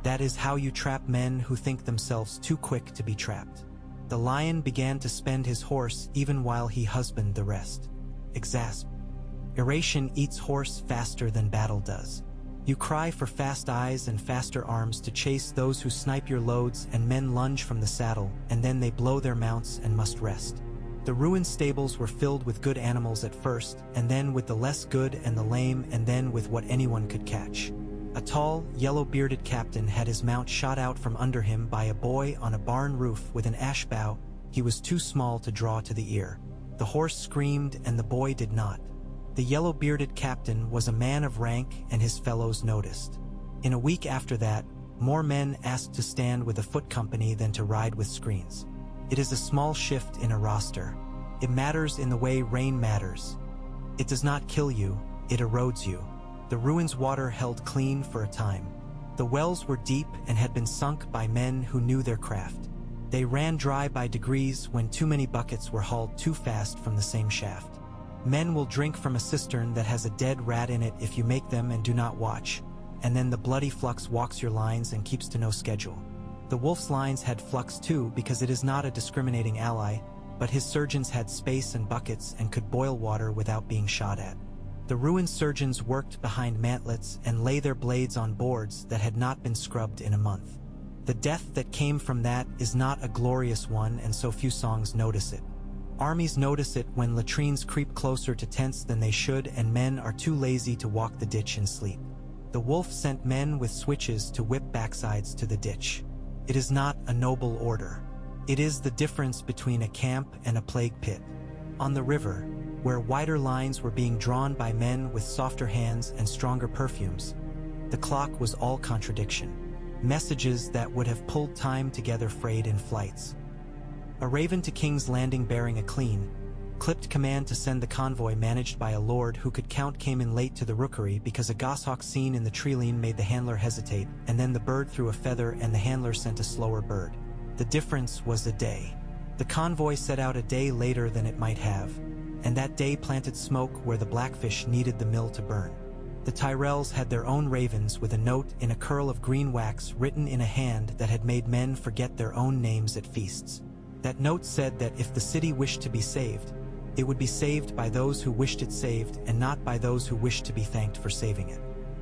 That is how you trap men who think themselves too quick to be trapped. The lion began to spend his horse even while he husbanded the rest. Exasperation eats horse faster than battle does. You cry for fast eyes and faster arms to chase those who snipe your loads, and men lunge from the saddle, and then they blow their mounts and must rest. The ruined stables were filled with good animals at first, and then with the less good and the lame, and then with what anyone could catch. A tall, yellow-bearded captain had his mount shot out from under him by a boy on a barn roof with an ash bough. He was too small to draw to the ear. The horse screamed and the boy did not. The yellow-bearded captain was a man of rank and his fellows noticed. In a week after that, more men asked to stand with a foot company than to ride with screens. It is a small shift in a roster. It matters in the way rain matters. It does not kill you, it erodes you. The ruins' water held clean for a time. The wells were deep and had been sunk by men who knew their craft. They ran dry by degrees when too many buckets were hauled too fast from the same shaft. Men will drink from a cistern that has a dead rat in it if you make them and do not watch, and then the bloody flux walks your lines and keeps to no schedule. The wolf's lines had flux too because it is not a discriminating ally, but his surgeons had space and buckets and could boil water without being shot at. The ruined surgeons worked behind mantlets and lay their blades on boards that had not been scrubbed in a month. The death that came from that is not a glorious one, and so few songs notice it. Armies notice it when latrines creep closer to tents than they should and men are too lazy to walk the ditch in sleep. The wolf sent men with switches to whip backsides to the ditch. It is not a noble order. It is the difference between a camp and a plague pit. On the river, where wider lines were being drawn by men with softer hands and stronger perfumes, the clock was all contradiction. Messages that would have pulled time together frayed in flights. A raven to King's Landing bearing a clean, clipped command to send the convoy managed by a lord who could count came in late to the rookery because a goshawk seen in the treeline made the handler hesitate, and then the bird threw a feather and the handler sent a slower bird. The difference was a day. The convoy set out a day later than it might have, and that day planted smoke where the blackfish needed the mill to burn. The Tyrells had their own ravens with a note in a curl of green wax written in a hand that had made men forget their own names at feasts. That note said that if the city wished to be saved, it would be saved by those who wished it saved and not by those who wished to be thanked for saving it.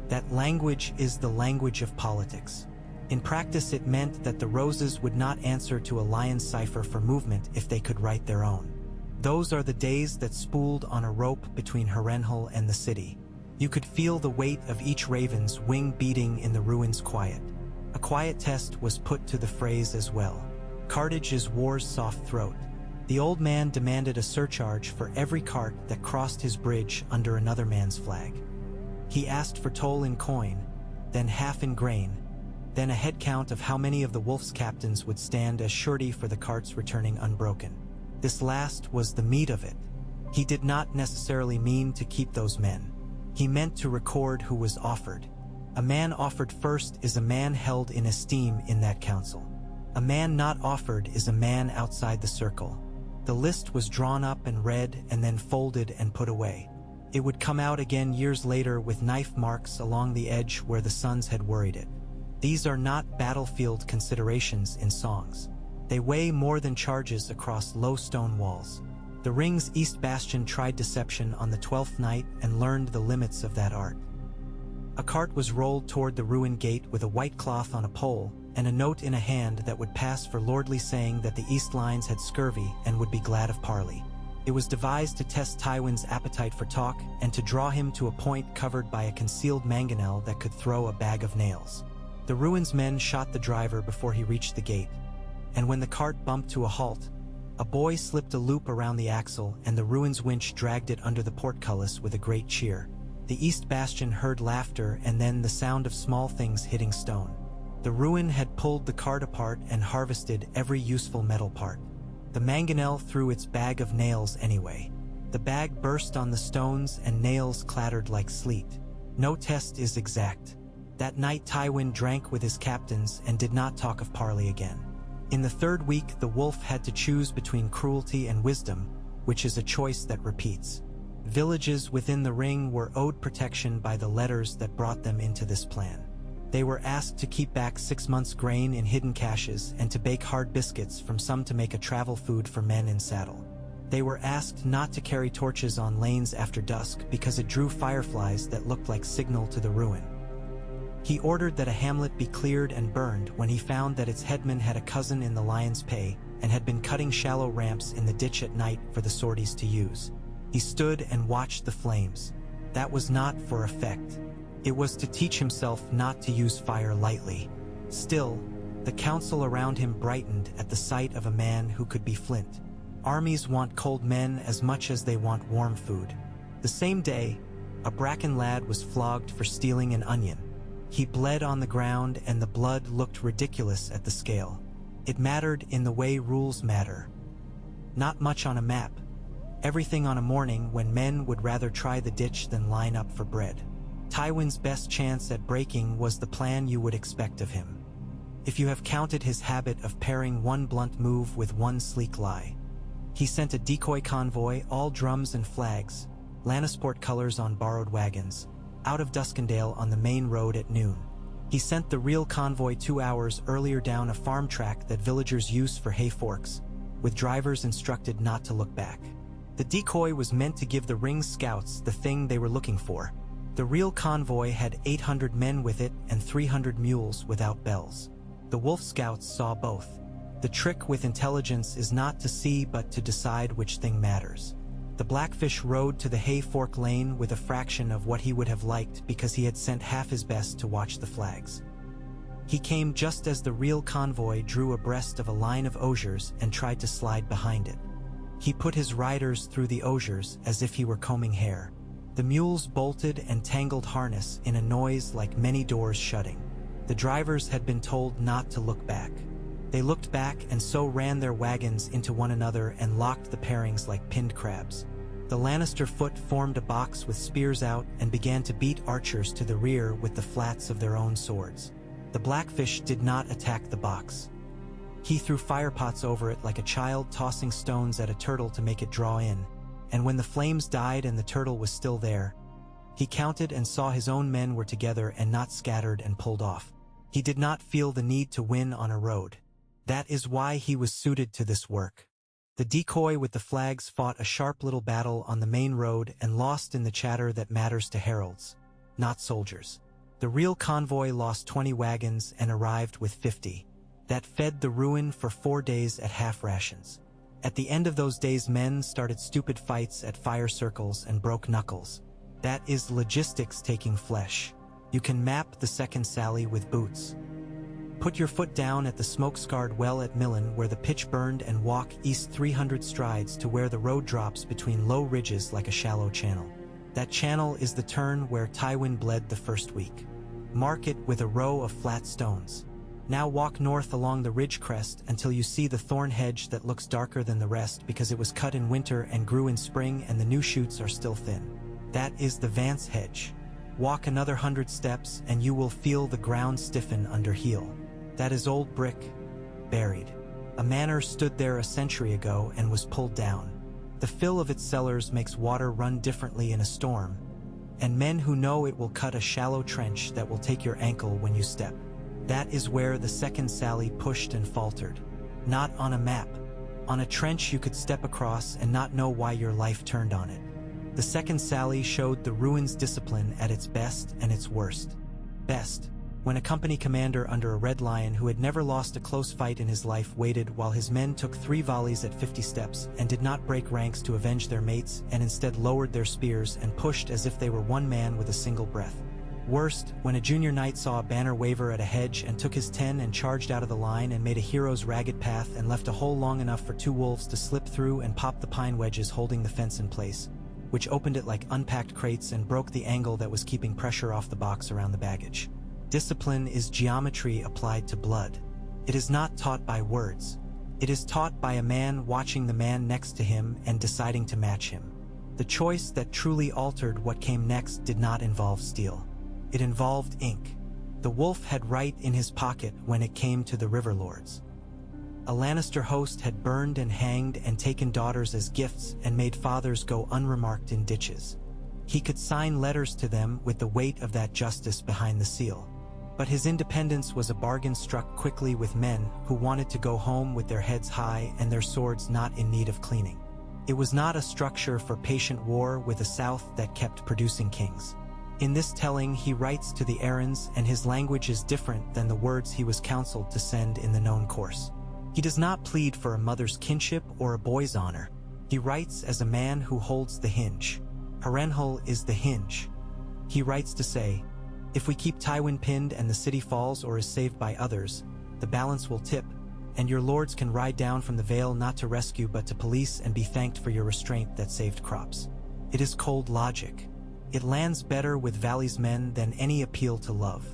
That language is the language of politics. In practice, it meant that the Roses would not answer to a lion's cipher for movement if they could write their own. Those are the days that spooled on a rope between Harrenhal and the city. You could feel the weight of each raven's wing beating in the ruins' quiet. A quiet test was put to the phrase as well. Cartage is war's soft throat. The old man demanded a surcharge for every cart that crossed his bridge under another man's flag. He asked for toll in coin, then half in grain, then a head count of how many of the wolf's captains would stand as surety for the carts returning unbroken. This last was the meat of it. He did not necessarily mean to keep those men. He meant to record who was offered. A man offered first is a man held in esteem in that council. A man not offered is a man outside the circle. The list was drawn up and read and then folded and put away. It would come out again years later with knife marks along the edge where the sons had worried it. These are not battlefield considerations in songs. They weigh more than charges across low stone walls. The ring's East Bastion tried deception on the 12th night and learned the limits of that art. A cart was rolled toward the ruined gate with a white cloth on a pole and a note in a hand that would pass for lordly saying that the East Lines had scurvy and would be glad of parley. It was devised to test Tywin's appetite for talk and to draw him to a point covered by a concealed mangonel that could throw a bag of nails. The ruins men shot the driver before he reached the gate, and when the cart bumped to a halt, a boy slipped a loop around the axle and the ruins winch dragged it under the portcullis with a great cheer. The East Bastion heard laughter and then the sound of small things hitting stone. The ruin had pulled the cart apart and harvested every useful metal part. The mangonel threw its bag of nails anyway. The bag burst on the stones and nails clattered like sleet. No test is exact. That night Tywin drank with his captains and did not talk of parley again. In the third week the wolf had to choose between cruelty and wisdom, which is a choice that repeats. Villages within the ring were owed protection by the letters that brought them into this plan. They were asked to keep back 6 months' grain in hidden caches and to bake hard biscuits from some to make a travel food for men in saddle. They were asked not to carry torches on lanes after dusk because it drew fireflies that looked like signal to the ruin. He ordered that a hamlet be cleared and burned when he found that its headman had a cousin in the lion's pay and had been cutting shallow ramps in the ditch at night for the sorties to use. He stood and watched the flames. That was not for effect. It was to teach himself not to use fire lightly. Still, the council around him brightened at the sight of a man who could be flint. Armies want cold men as much as they want warm food. The same day, a Bracken lad was flogged for stealing an onion. He bled on the ground and the blood looked ridiculous at the scale. It mattered in the way rules matter. Not much on a map. Everything on a morning when men would rather try the ditch than line up for bread. Tywin's best chance at breaking was the plan you would expect of him. If you have counted his habit of pairing one blunt move with one sleek lie. He sent a decoy convoy, all drums and flags, Lannisport colors on borrowed wagons, out of Duskendale on the main road at noon. He sent the real convoy 2 hours earlier down a farm track that villagers use for hay forks, with drivers instructed not to look back. The decoy was meant to give the ring's scouts the thing they were looking for. The real convoy had 800 men with it and 300 mules without bells. The wolf scouts saw both. The trick with intelligence is not to see but to decide which thing matters. The Blackfish rode to the hay fork lane with a fraction of what he would have liked because he had sent half his best to watch the flags. He came just as the real convoy drew abreast of a line of osiers and tried to slide behind it. He put his riders through the osiers as if he were combing hair. The mules bolted and tangled harness in a noise like many doors shutting. The drivers had been told not to look back. They looked back and so ran their wagons into one another and locked the pairings like pinned crabs. The Lannister foot formed a box with spears out and began to beat archers to the rear with the flats of their own swords. The Blackfish did not attack the box. He threw firepots over it like a child tossing stones at a turtle to make it draw in, and when the flames died and the turtle was still there, he counted and saw his own men were together and not scattered and pulled off. He did not feel the need to win on a road. That is why he was suited to this work. The decoy with the flags fought a sharp little battle on the main road and lost in the chatter that matters to heralds, not soldiers. The real convoy lost 20 wagons and arrived with 50. That fed the ruin for 4 days at half rations. At the end of those days, men started stupid fights at fire circles and broke knuckles. That is logistics taking flesh. You can map the second sally with boots. Put your foot down at the smoke-scarred well at Millen where the pitch burned and walk east 300 strides to where the road drops between low ridges like a shallow channel. That channel is the turn where Tywin bled the first week. Mark it with a row of flat stones. Now walk north along the ridge crest until you see the thorn hedge that looks darker than the rest because it was cut in winter and grew in spring and the new shoots are still thin. That is the Vance hedge. Walk another 100 steps and you will feel the ground stiffen under heel. That is old brick, buried. A manor stood there a century ago and was pulled down. The fill of its cellars makes water run differently in a storm, and men who know it will cut a shallow trench that will take your ankle when you step. That is where the second sally pushed and faltered. Not on a map. On a trench you could step across and not know why your life turned on it. The second sally showed the ruins' discipline at its best and its worst. Best, when a company commander under a red lion who had never lost a close fight in his life waited while his men took 3 volleys at 50 steps and did not break ranks to avenge their mates and instead lowered their spears and pushed as if they were one man with a single breath. Worst, when a junior knight saw a banner waver at a hedge and took his 10 and charged out of the line and made a hero's ragged path and left a hole long enough for 2 wolves to slip through and pop the pine wedges holding the fence in place, which opened it like unpacked crates and broke the angle that was keeping pressure off the box around the baggage. Discipline is geometry applied to blood. It is not taught by words. It is taught by a man watching the man next to him and deciding to match him. The choice that truly altered what came next did not involve steel. It involved ink. The wolf had right in his pocket when it came to the river lords. A Lannister host had burned and hanged and taken daughters as gifts and made fathers go unremarked in ditches. He could sign letters to them with the weight of that justice behind the seal. But his independence was a bargain struck quickly with men who wanted to go home with their heads high and their swords not in need of cleaning. It was not a structure for patient war with a South that kept producing kings. In this telling, he writes to the errands, and his language is different than the words he was counseled to send in the known course. He does not plead for a mother's kinship or a boy's honor. He writes as a man who holds the hinge. Harrenhal is the hinge. He writes to say, if we keep Tywin pinned and the city falls or is saved by others, the balance will tip, and your lords can ride down from the Vale not to rescue but to police and be thanked for your restraint that saved crops. It is cold logic. It lands better with Valley's men than any appeal to love.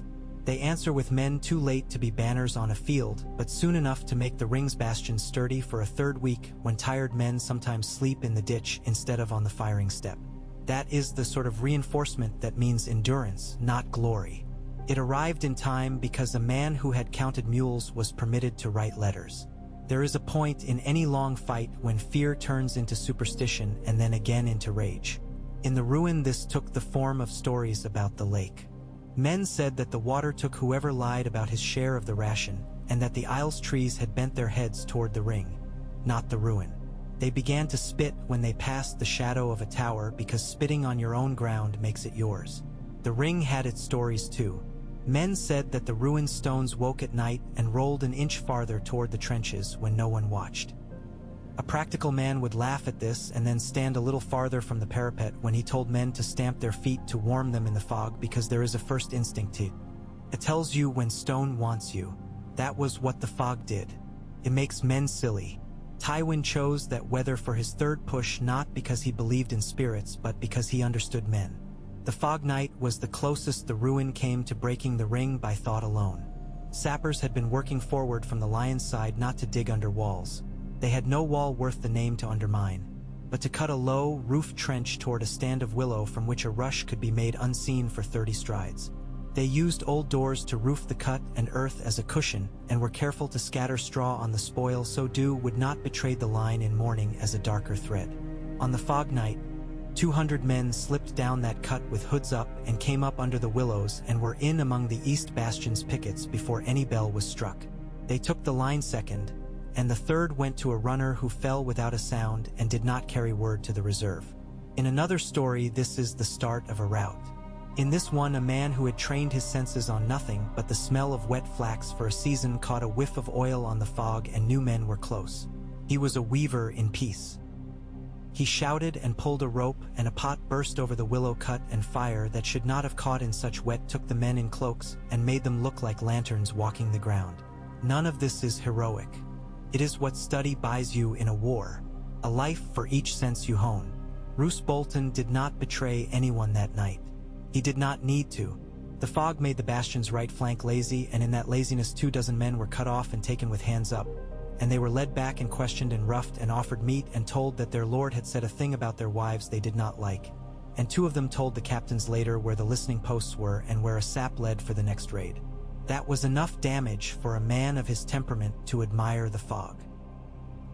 They answer with men too late to be banners on a field, but soon enough to make the ring's bastions sturdy for a 3rd week when tired men sometimes sleep in the ditch instead of on the firing step. That is the sort of reinforcement that means endurance, not glory. It arrived in time because a man who had counted mules was permitted to write letters. There is a point in any long fight when fear turns into superstition and then again into rage. In the ruin, this took the form of stories about the lake. Men said that the water took whoever lied about his share of the ration, and that the Isles trees had bent their heads toward the ring, not the ruin. They began to spit when they passed the shadow of a tower because spitting on your own ground makes it yours. The ring had its stories too. Men said that the ruined stones woke at night and rolled an inch farther toward the trenches when no one watched. A practical man would laugh at this and then stand a little farther from the parapet when he told men to stamp their feet to warm them in the fog because there is a first instinct to. It tells you when stone wants you. That was what the fog did. It makes men silly. Tywin chose that weather for his 3rd push not because he believed in spirits but because he understood men. The fog night was the closest the ruin came to breaking the ring by thought alone. Sappers had been working forward from the lion's side not to dig under walls. They had no wall worth the name to undermine, but to cut a low, roofed trench toward a stand of willow from which a rush could be made unseen for 30 strides. They used old doors to roof the cut and earth as a cushion, and were careful to scatter straw on the spoil so dew would not betray the line in morning as a darker thread. On the fog night, 200 men slipped down that cut with hoods up and came up under the willows and were in among the East Bastion's pickets before any bell was struck. They took the line second, and the third went to a runner who fell without a sound and did not carry word to the reserve. In another story, this is the start of a rout. In this one, a man who had trained his senses on nothing but the smell of wet flax for a season caught a whiff of oil on the fog and knew men were close. He was a weaver in peace. He shouted and pulled a rope, and a pot burst over the willow cut, and fire that should not have caught in such wet took the men in cloaks and made them look like lanterns walking the ground. None of this is heroic. It is what study buys you in a war, a life for each sense you hone. Roose Bolton did not betray anyone that night. He did not need to. The fog made the bastion's right flank lazy, and in that laziness 24 men were cut off and taken with hands up, and they were led back and questioned and roughed and offered meat and told that their lord had said a thing about their wives they did not like, and 2 of them told the captains later where the listening posts were and where a sap led for the next raid. That was enough damage for a man of his temperament to admire the fog.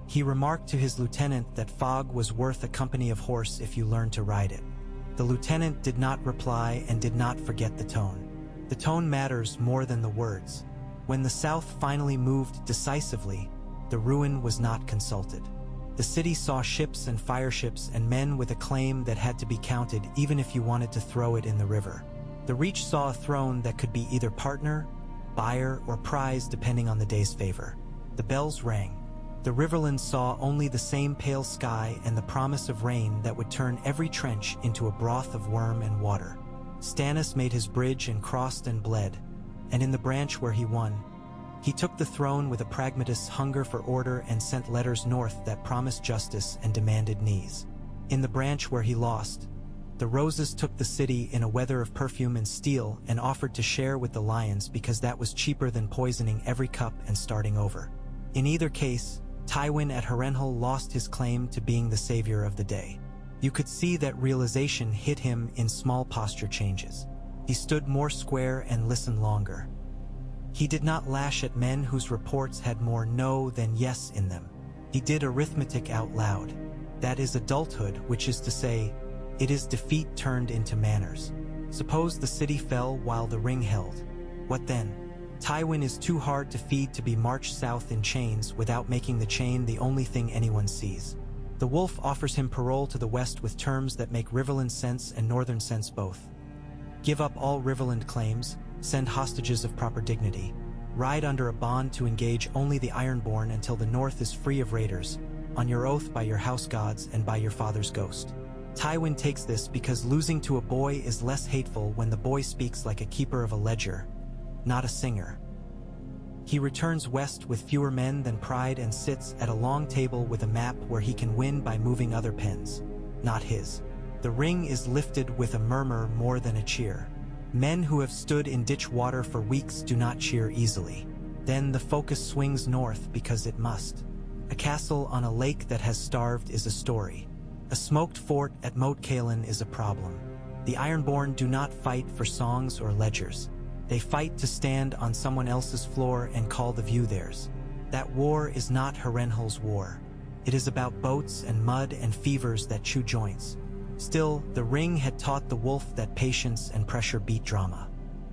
He remarked to his lieutenant that fog was worth a company of horse if you learned to ride it. The lieutenant did not reply and did not forget the tone. The tone matters more than the words. When the South finally moved decisively, the ruin was not consulted. The city saw ships and fireships and men with a claim that had to be counted even if you wanted to throw it in the river. The Reach saw a throne that could be either partner, buyer, or prize depending on the day's favor. The bells rang. The Riverlands saw only the same pale sky and the promise of rain that would turn every trench into a broth of worm and water. Stannis made his bridge and crossed and bled, and in the branch where he won, he took the throne with a pragmatist's hunger for order and sent letters north that promised justice and demanded knees. In the branch where he lost, the Roses took the city in a weather of perfume and steel and offered to share with the Lions because that was cheaper than poisoning every cup and starting over. In either case, Tywin at Harrenhal lost his claim to being the savior of the day. You could see that realization hit him in small posture changes. He stood more square and listened longer. He did not lash at men whose reports had more no than yes in them. He did arithmetic out loud. That is adulthood, which is to say, it is defeat turned into manners. Suppose the city fell while the ring held. What then? Tywin is too hard to feed to be marched south in chains without making the chain the only thing anyone sees. The wolf offers him parole to the west with terms that make Riverland sense and northern sense both. Give up all Riverland claims, send hostages of proper dignity, ride under a bond to engage only the Ironborn until the north is free of raiders, on your oath by your house gods and by your father's ghost. Tywin takes this because losing to a boy is less hateful when the boy speaks like a keeper of a ledger, not a singer. He returns west with fewer men than pride and sits at a long table with a map where he can win by moving other pens, not his. The ring is lifted with a murmur more than a cheer. Men who have stood in ditch water for weeks do not cheer easily. Then the focus swings north because it must. A castle on a lake that has starved is a story. A smoked fort at Moat Cailin is a problem. The Ironborn do not fight for songs or ledgers. They fight to stand on someone else's floor and call the view theirs. That war is not Harrenhal's war. It is about boats and mud and fevers that chew joints. Still, the ring had taught the wolf that patience and pressure beat drama.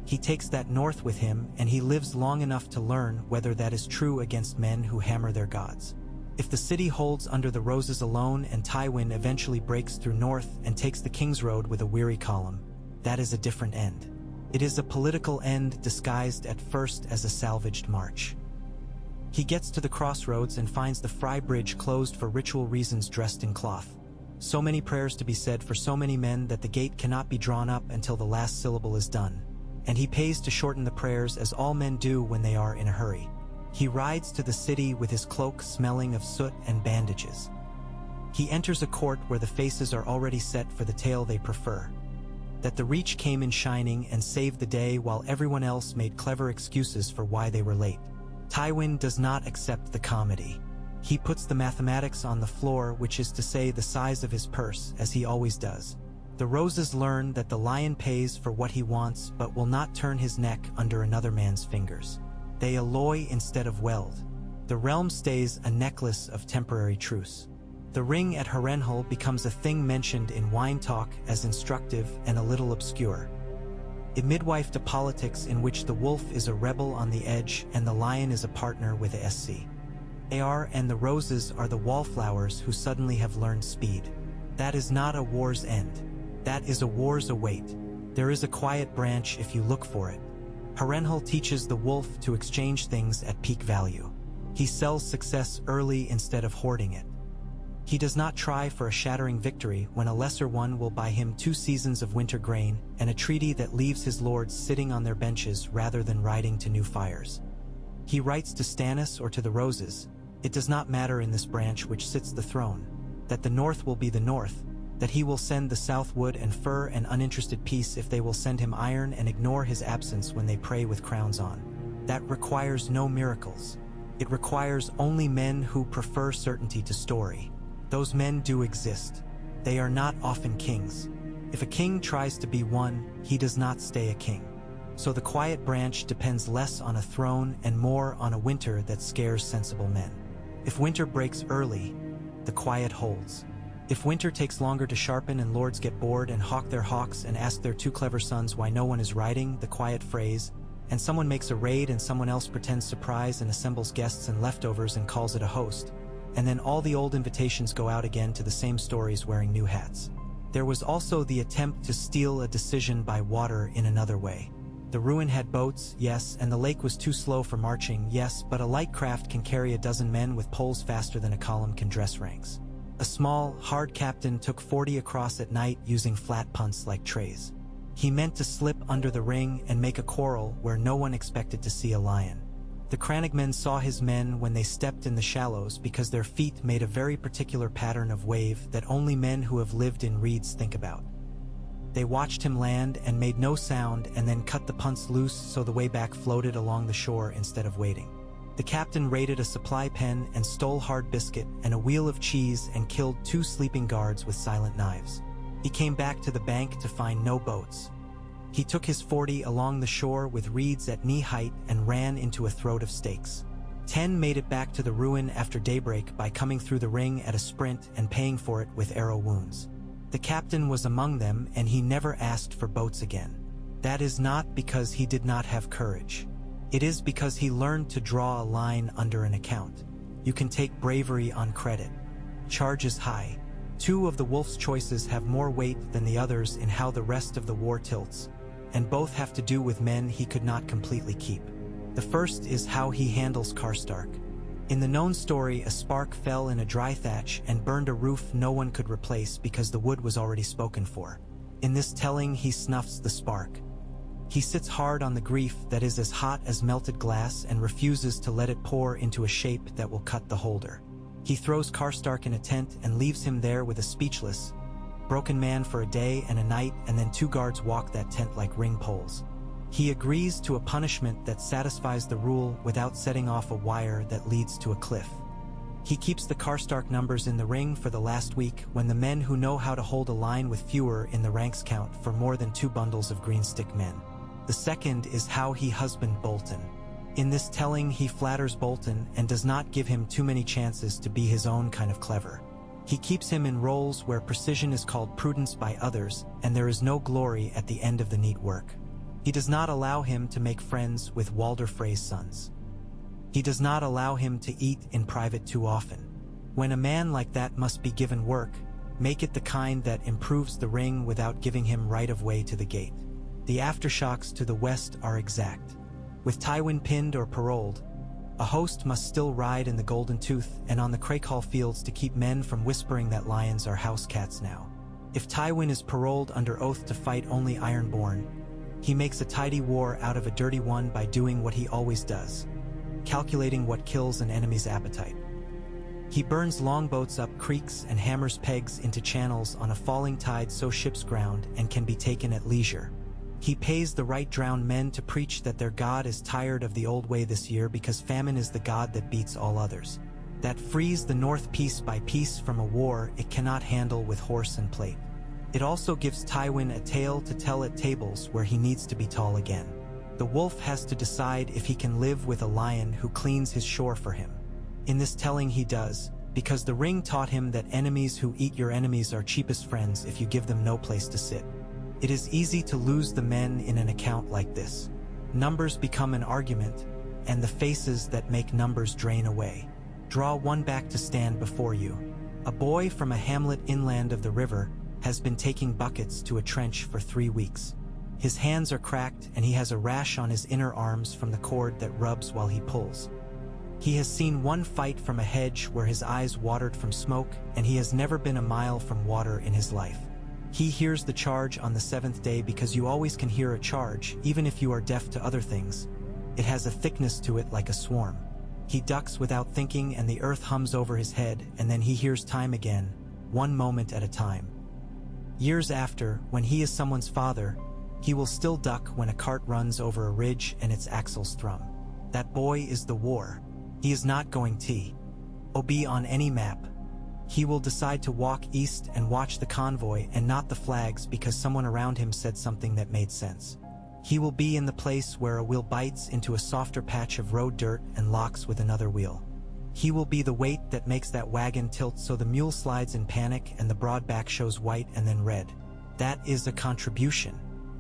He takes that north with him, and he lives long enough to learn whether that is true against men who hammer their gods. If the city holds under the Roses alone and Tywin eventually breaks through north and takes the King's Road with a weary column, that is a different end. It is a political end disguised at first as a salvaged march. He gets to the crossroads and finds the Fry Bridge closed for ritual reasons dressed in cloth. So many prayers to be said for so many men that the gate cannot be drawn up until the last syllable is done. And he pays to shorten the prayers as all men do when they are in a hurry. He rides to the city with his cloak smelling of soot and bandages. He enters a court where the faces are already set for the tale they prefer. that the Reach came in shining and saved the day while everyone else made clever excuses for why they were late. Tywin does not accept the comedy. He puts the mathematics on the floor, which is to say the size of his purse, as he always does. The Roses learn that the lion pays for what he wants but will not turn his neck under another man's fingers. They alloy instead of weld. The realm stays a necklace of temporary truce. The ring at Harrenhal becomes a thing mentioned in wine talk as instructive and a little obscure. A midwife to politics in which the wolf is a rebel on the edge and the lion is a partner with a SC. AR and the Roses are the wallflowers who suddenly have learned speed. That is not a war's end. That is a war's await. There is a quiet branch if you look for it. Harrenhal teaches the wolf to exchange things at peak value. He sells success early instead of hoarding it. He does not try for a shattering victory when a lesser one will buy him 2 seasons of winter grain and a treaty that leaves his lords sitting on their benches rather than riding to new fires. He writes to Stannis or to the Roses, "It does not matter in this branch which sits the throne, that the North will be the North, that he will send the South wood and fur and uninterested peace if they will send him iron and ignore his absence when they pray with crowns on. That requires no miracles. It requires only men who prefer certainty to story. Those men do exist. They are not often kings. If a king tries to be one, he does not stay a king. So the quiet branch depends less on a throne and more on a winter that scares sensible men. If winter breaks early, the quiet holds. If winter takes longer to sharpen and lords get bored and hawk their hawks and ask their 2 clever sons why no one is riding the quiet phrase, and someone makes a raid and someone else pretends surprise and assembles guests and leftovers and calls it a host, and then all the old invitations go out again to the same stories wearing new hats. There was also the attempt to steal a decision by water in another way. The ruin had boats, yes, and the lake was too slow for marching, yes, but a light craft can carry a dozen men with poles faster than a column can dress ranks. A small, hard captain took 40 across at night using flat punts like trays. He meant to slip under the ring and make a quarrel where no one expected to see a lion. The crannogmen saw his men when they stepped in the shallows because their feet made a very particular pattern of wave that only men who have lived in reeds think about. They watched him land and made no sound and then cut the punts loose so the way back floated along the shore instead of waiting. The captain raided a supply pen and stole hard biscuit and a wheel of cheese and killed 2 sleeping guards with silent knives. He came back to the bank to find no boats. He took his 40 along the shore with reeds at knee height and ran into a throat of stakes. 10 made it back to the ruin after daybreak by coming through the ring at a sprint and paying for it with arrow wounds. The captain was among them and he never asked for boats again. That is not because he did not have courage. It is because he learned to draw a line under an account. You can take bravery on credit. Charge is high. 2 of the wolf's choices have more weight than the others in how the rest of the war tilts, and both have to do with men he could not completely keep. The first is how he handles Karstark. In the known story, a spark fell in a dry thatch and burned a roof no one could replace because the wood was already spoken for. In this telling, he snuffs the spark. He sits hard on the grief that is as hot as melted glass and refuses to let it pour into a shape that will cut the holder. He throws Karstark in a tent and leaves him there with a speechless, broken man for a day and a night, and then 2 guards walk that tent like ring poles. He agrees to a punishment that satisfies the rule without setting off a wire that leads to a cliff. He keeps the Karstark numbers in the ring for the last week when the men who know how to hold a line with fewer in the ranks count for more than 2 bundles of green stick men. The second is how he husband Bolton. In this telling, he flatters Bolton and does not give him too many chances to be his own kind of clever. He keeps him in roles where precision is called prudence by others, and there is no glory at the end of the neat work. He does not allow him to make friends with Walder Frey's sons. He does not allow him to eat in private too often. When a man like that must be given work, make it the kind that improves the ring without giving him right of way to the gate. The aftershocks to the west are exact. With Tywin pinned or paroled, a host must still ride in the Golden Tooth and on the Harrenhal fields to keep men from whispering that lions are house cats now. If Tywin is paroled under oath to fight only Ironborn, he makes a tidy war out of a dirty one by doing what he always does, calculating what kills an enemy's appetite. He burns longboats up creeks and hammers pegs into channels on a falling tide so ships ground and can be taken at leisure. He pays the right drowned men to preach that their God is tired of the old way this year because famine is the God that beats all others. That frees the North piece by piece from a war it cannot handle with horse and plate. It also gives Tywin a tale to tell at tables where he needs to be tall again. The wolf has to decide if he can live with a lion who cleans his shore for him. In this telling he does, because the ring taught him that enemies who eat your enemies are cheapest friends if you give them no place to sit. It is easy to lose the men in an account like this. Numbers become an argument, and the faces that make numbers drain away. Draw one back to stand before you. A boy from a hamlet inland of the river has been taking buckets to a trench for 3 weeks. His hands are cracked and he has a rash on his inner arms from the cord that rubs while he pulls. He has seen one fight from a hedge where his eyes watered from smoke, and he has never been a mile from water in his life. He hears the charge on the 7th day because you always can hear a charge, even if you are deaf to other things. It has a thickness to it like a swarm. He ducks without thinking and the earth hums over his head, and then he hears time again, one moment at a time. Years after, when he is someone's father, he will still duck when a cart runs over a ridge and its axles thrum. That boy is the war. He is not going to on any map. He will decide to walk east and watch the convoy and not the flags because someone around him said something that made sense. He will be in the place where a wheel bites into a softer patch of road dirt and locks with another wheel. He will be the weight that makes that wagon tilt so the mule slides in panic and the broad back shows white and then red. That is a contribution.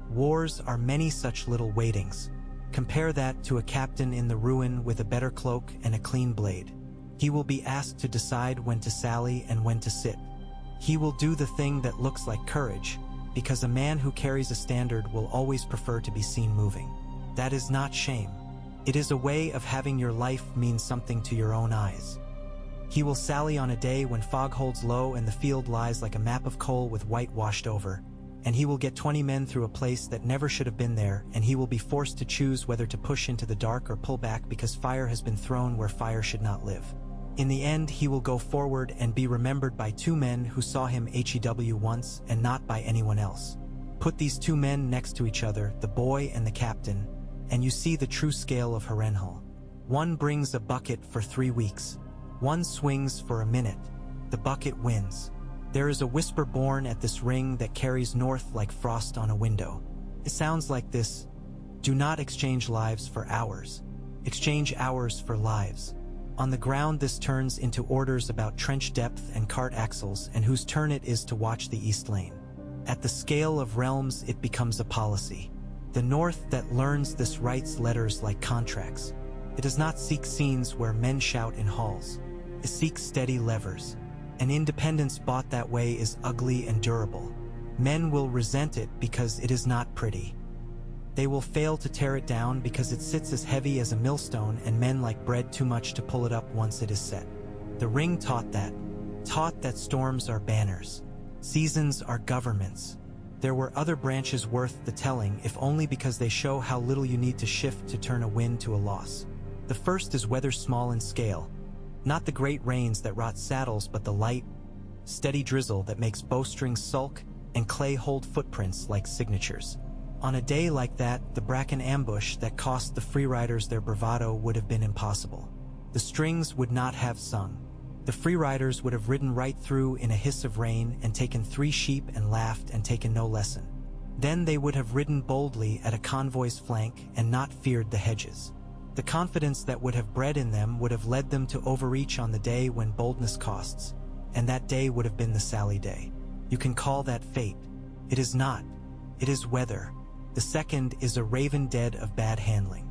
Wars are many such little waitings. Compare that to a captain in the ruin with a better cloak and a clean blade. He will be asked to decide when to sally and when to sit. He will do the thing that looks like courage, because a man who carries a standard will always prefer to be seen moving. That is not shame. It is a way of having your life mean something to your own eyes. He will sally on a day when fog holds low and the field lies like a map of coal with white washed over, and he will get 20 men through a place that never should have been there, and he will be forced to choose whether to push into the dark or pull back because fire has been thrown where fire should not live. In the end, he will go forward and be remembered by 2 men who saw him HEW once and not by anyone else. Put these 2 men next to each other, the boy and the captain, and you see the true scale of Harrenhal. One brings a bucket for 3 weeks. One swings for a minute. The bucket wins. There is a whisper born at this ring that carries north like frost on a window. It sounds like this: do not exchange lives for hours. Exchange hours for lives. On the ground this turns into orders about trench depth and cart axles and whose turn it is to watch the east lane. At the scale of realms it becomes a policy. The North that learns this writes letters like contracts. It does not seek scenes where men shout in halls. It seeks steady levers. An independence bought that way is ugly and durable. Men will resent it because it is not pretty. They will fail to tear it down because it sits as heavy as a millstone, and men like bread too much to pull it up once it is set. The ring taught that storms are banners. Seasons are governments. There were other branches worth the telling, if only because they show how little you need to shift to turn a win to a loss. The first is weather small in scale. Not the great rains that rot saddles, but the light, steady drizzle that makes bowstrings sulk and clay hold footprints like signatures. On a day like that, the bracken ambush that cost the freeriders their bravado would have been impossible. The strings would not have sung. The freeriders would have ridden right through in a hiss of rain and taken 3 sheep and laughed and taken no lesson. Then they would have ridden boldly at a convoy's flank and not feared the hedges. The confidence that would have bred in them would have led them to overreach on the day when boldness costs, and that day would have been the Sally Day. You can call that fate. It is not. It is weather. The second is a raven dead of bad handling.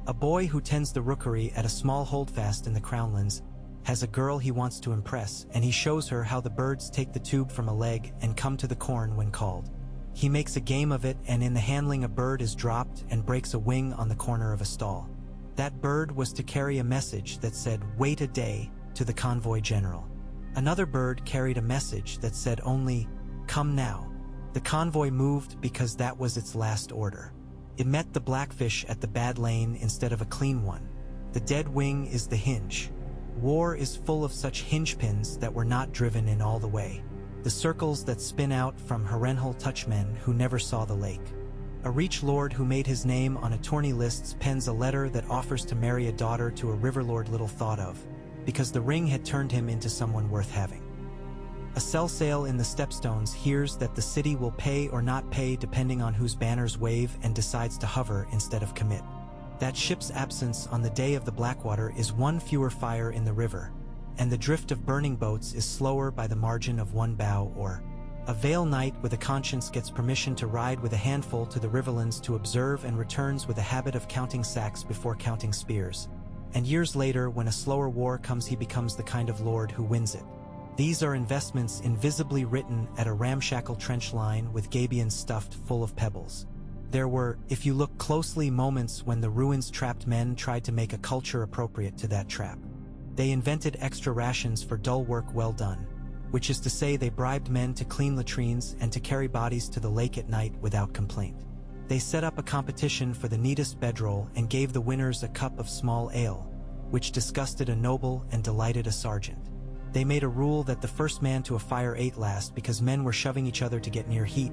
A boy who tends the rookery at a small holdfast in the Crownlands has a girl he wants to impress, and he shows her how the birds take the tube from a leg and come to the corn when called. He makes a game of it, and in the handling a bird is dropped and breaks a wing on the corner of a stall. That bird was to carry a message that said, "Wait a day," to the convoy general. Another bird carried a message that said only, "Come now." The convoy moved because that was its last order. It met the blackfish at the bad lane instead of a clean one. The dead wing is the hinge. war is full of such hinge-pins that were not driven in all the way. The circles that spin out from Harrenhal touch men who never saw the lake. A reach lord who made his name on a tourney lists pens a letter that offers to marry a daughter to a river lord little thought of, because the ring had turned him into someone worth having. A sell sale in the Stepstones hears that the city will pay or not pay depending on whose banners wave and decides to hover instead of commit. That ship's absence on the day of the Blackwater is one fewer fire in the river, and the drift of burning boats is slower by the margin of one bow or a Vale knight with a conscience gets permission to ride with a handful to the riverlands to observe and returns with a habit of counting sacks before counting spears. And years later, when a slower war comes, he becomes the kind of lord who wins it. These are investments invisibly written at a ramshackle trench line with gabions stuffed full of pebbles. There were, if you look closely, moments when the ruins trapped men tried to make a culture appropriate to that trap. They invented extra rations for dull work well done, which is to say they bribed men to clean latrines and to carry bodies to the lake at night without complaint. They set up a competition for the neatest bedroll and gave the winners a cup of small ale, which disgusted a noble and delighted a sergeant. They made a rule that the first man to a fire ate last because men were shoving each other to get near heat,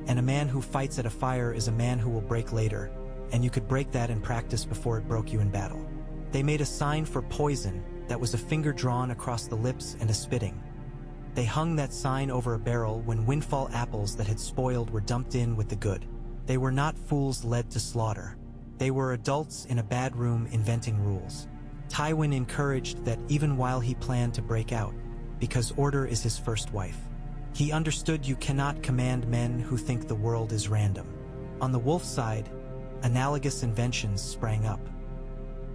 and a man who fights at a fire is a man who will break later, and you could break that in practice before it broke you in battle. They made a sign for poison that was a finger drawn across the lips and a spitting. They hung that sign over a barrel when windfall apples that had spoiled were dumped in with the good. They were not fools led to slaughter. They were adults in a bad room inventing rules. Tywin encouraged that even while he planned to break out, because order is his first wife. He understood you cannot command men who think the world is random. On the wolf side, analogous inventions sprang up.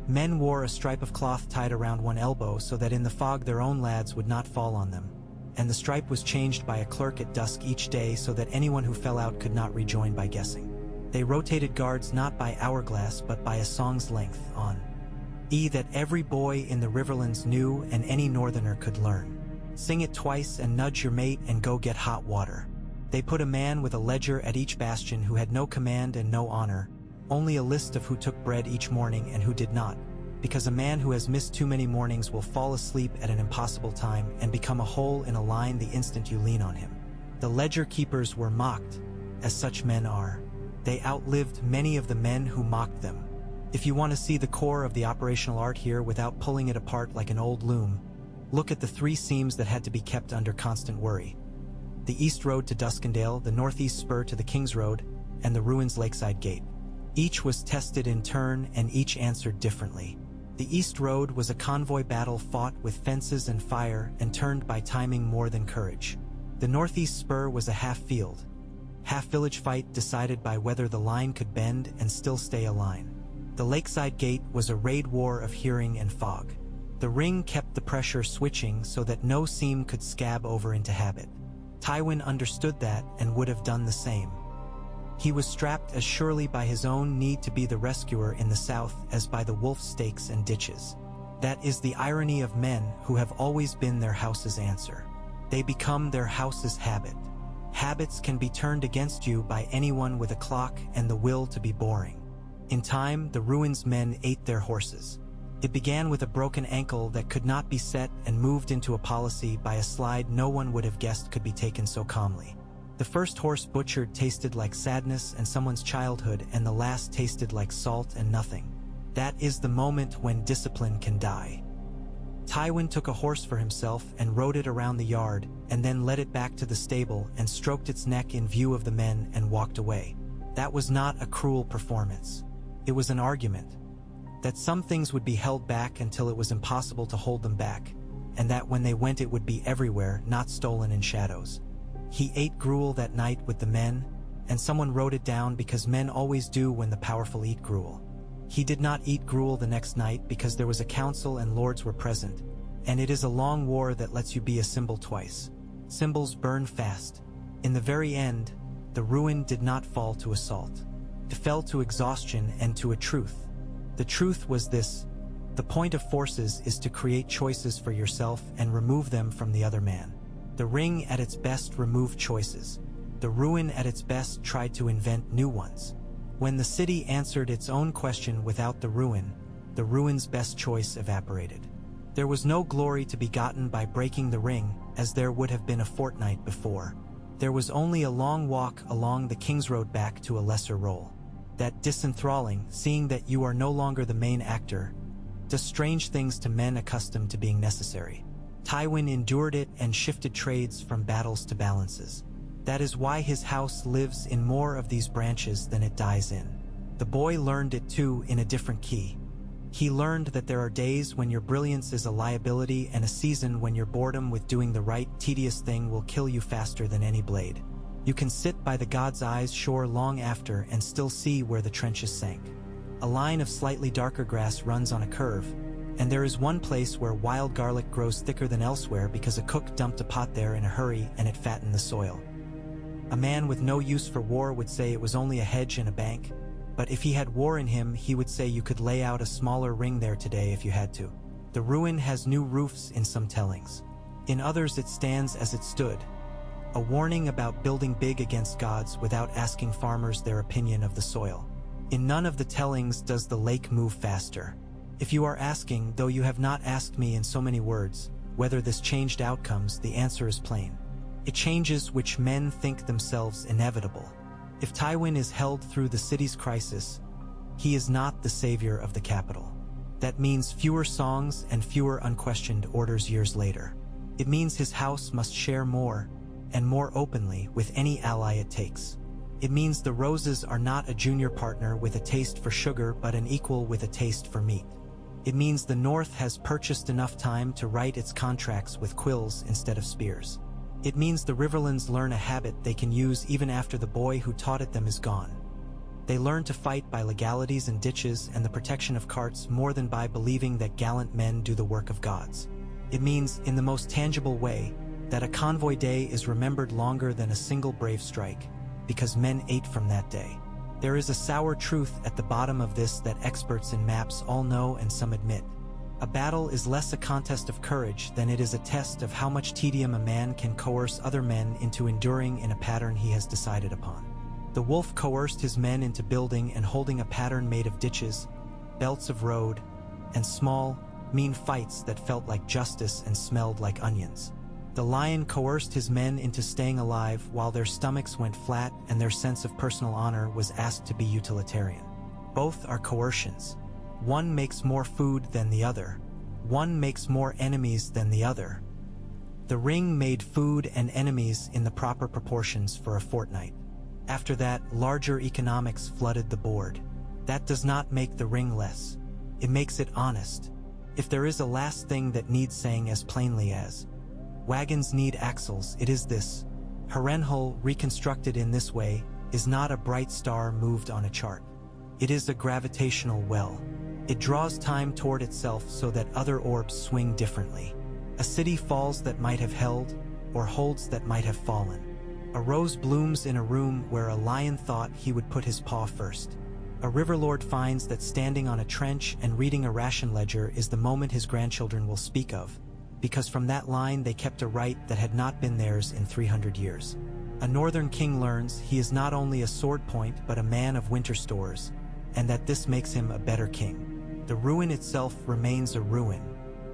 Men wore a stripe of cloth tied around one elbow so that in the fog their own lads would not fall on them, and the stripe was changed by a clerk at dusk each day so that anyone who fell out could not rejoin by guessing. They rotated guards not by hourglass but by a song's length on that every boy in the Riverlands knew and any northerner could learn. Sing it twice and nudge your mate and go get hot water. They put a man with a ledger at each bastion who had no command and no honor, only a list of who took bread each morning and who did not, because a man who has missed too many mornings will fall asleep at an impossible time and become a hole in a line the instant you lean on him. The ledger keepers were mocked, as such men are. They outlived many of the men who mocked them. If you want to see the core of the operational art here without pulling it apart like an old loom, look at the three seams that had to be kept under constant worry. The east road to Duskendale, the northeast spur to the King's Road, and the ruins Lakeside Gate. Each was tested in turn and each answered differently. The east road was a convoy battle fought with fences and fire and turned by timing more than courage. The northeast spur was a half-field, half-village fight decided by whether the line could bend and still stay a line. The Lakeside Gate was a raid war of hearing and fog. The ring kept the pressure switching so that no seam could scab over into habit. Tywin understood that and would have done the same. He was strapped as surely by his own need to be the rescuer in the south as by the wolf stakes and ditches. That is the irony of men who have always been their house's answer. They become their house's habit. Habits can be turned against you by anyone with a clock and the will to be boring. In time, the ruins men ate their horses. It began with a broken ankle that could not be set and moved into a policy by a slide no one would have guessed could be taken so calmly. The first horse butchered tasted like sadness and someone's childhood, and the last tasted like salt and nothing. That is the moment when discipline can die. Tywin took a horse for himself and rode it around the yard, and then led it back to the stable and stroked its neck in view of the men and walked away. That was not a cruel performance. It was an argument. That some things would be held back until it was impossible to hold them back, and that when they went it would be everywhere, not stolen in shadows. He ate gruel that night with the men, and someone wrote it down because men always do when the powerful eat gruel. He did not eat gruel the next night because there was a council and lords were present, and it is a long war that lets you be a symbol twice. Symbols burn fast. In the very end, the ruin did not fall to assault. It fell to exhaustion and to a truth. The truth was this: the point of forces is to create choices for yourself and remove them from the other man. The ring at its best removed choices. The ruin at its best tried to invent new ones. When the city answered its own question without the ruin's best choice evaporated. There was no glory to be gotten by breaking the ring, as there would have been a fortnight before. There was only a long walk along the King's Road back to a lesser role. That disenthralling, seeing that you are no longer the main actor, does strange things to men accustomed to being necessary. Tywin endured it and shifted trades from battles to balances. That is why his house lives in more of these branches than it dies in. The boy learned it too in a different key. He learned that there are days when your brilliance is a liability and a season when your boredom with doing the right, tedious thing will kill you faster than any blade. You can sit by the god's eyes shore long after and still see where the trenches sank. A line of slightly darker grass runs on a curve, and there is one place where wild garlic grows thicker than elsewhere because a cook dumped a pot there in a hurry and it fattened the soil. A man with no use for war would say it was only a hedge and a bank, but if he had war in him, he would say you could lay out a smaller ring there today if you had to. The ruin has new roofs in some tellings. In others it stands as it stood, a warning about building big against gods without asking farmers their opinion of the soil. In none of the tellings does the lake move faster. If you are asking, though you have not asked me in so many words, whether this changed outcomes, the answer is plain. It changes which men think themselves inevitable. If Tywin is held through the city's crisis, he is not the savior of the capital. That means fewer songs and fewer unquestioned orders years later. It means his house must share more, and more openly, with any ally it takes. It means the Roses are not a junior partner with a taste for sugar but an equal with a taste for meat. It means the North has purchased enough time to write its contracts with quills instead of spears. It means the Riverlands learn a habit they can use even after the boy who taught it them is gone. They learn to fight by legalities and ditches and the protection of carts more than by believing that gallant men do the work of gods. It means, in the most tangible way, that a convoy day is remembered longer than a single brave strike, because men ate from that day. There is a sour truth at the bottom of this that experts in maps all know and some admit. A battle is less a contest of courage than it is a test of how much tedium a man can coerce other men into enduring in a pattern he has decided upon. The wolf coerced his men into building and holding a pattern made of ditches, belts of road, and small, mean fights that felt like justice and smelled like onions. The lion coerced his men into staying alive while their stomachs went flat and their sense of personal honor was asked to be utilitarian. Both are coercions. One makes more food than the other. One makes more enemies than the other. The ring made food and enemies in the proper proportions for a fortnight. After that, larger economics flooded the board. That does not make the ring less. It makes it honest. If there is a last thing that needs saying as plainly as wagons need axles, it is this. Harrenhal, reconstructed in this way, is not a bright star moved on a chart. It is a gravitational well. It draws time toward itself so that other orbs swing differently. A city falls that might have held, or holds that might have fallen. A rose blooms in a room where a lion thought he would put his paw first. A riverlord finds that standing on a trench and reading a ration ledger is the moment his grandchildren will speak of, because from that line they kept a right that had not been theirs in 300 years. A northern king learns he is not only a sword point but a man of winter stores, and that this makes him a better king. The ruin itself remains a ruin.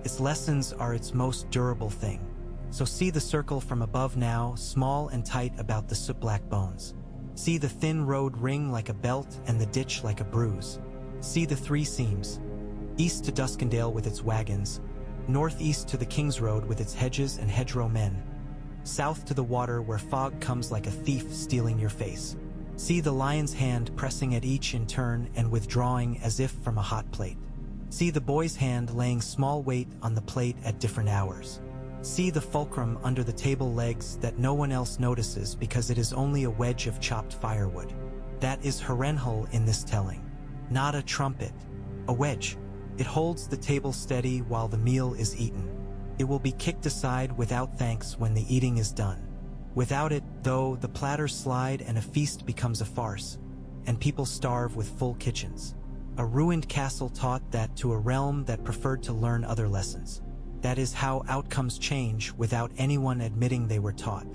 Its lessons are its most durable thing. So see the circle from above now, small and tight about the soot-black bones. See the thin road ring like a belt and the ditch like a bruise. See the three seams. East to Duskendale with its wagons, northeast to the King's Road with its hedges and hedgerow men, south to the water where fog comes like a thief stealing your face. See the lion's hand pressing at each in turn and withdrawing as if from a hot plate. See the boy's hand laying small weight on the plate at different hours. See the fulcrum under the table legs that no one else notices because it is only a wedge of chopped firewood. That is Harrenhal in this telling. Not a trumpet. A wedge. It holds the table steady while the meal is eaten. It will be kicked aside without thanks when the eating is done. Without it, though, the platters slide and a feast becomes a farce, and people starve with full kitchens. A ruined castle taught that to a realm that preferred to learn other lessons. That is how outcomes change without anyone admitting they were taught.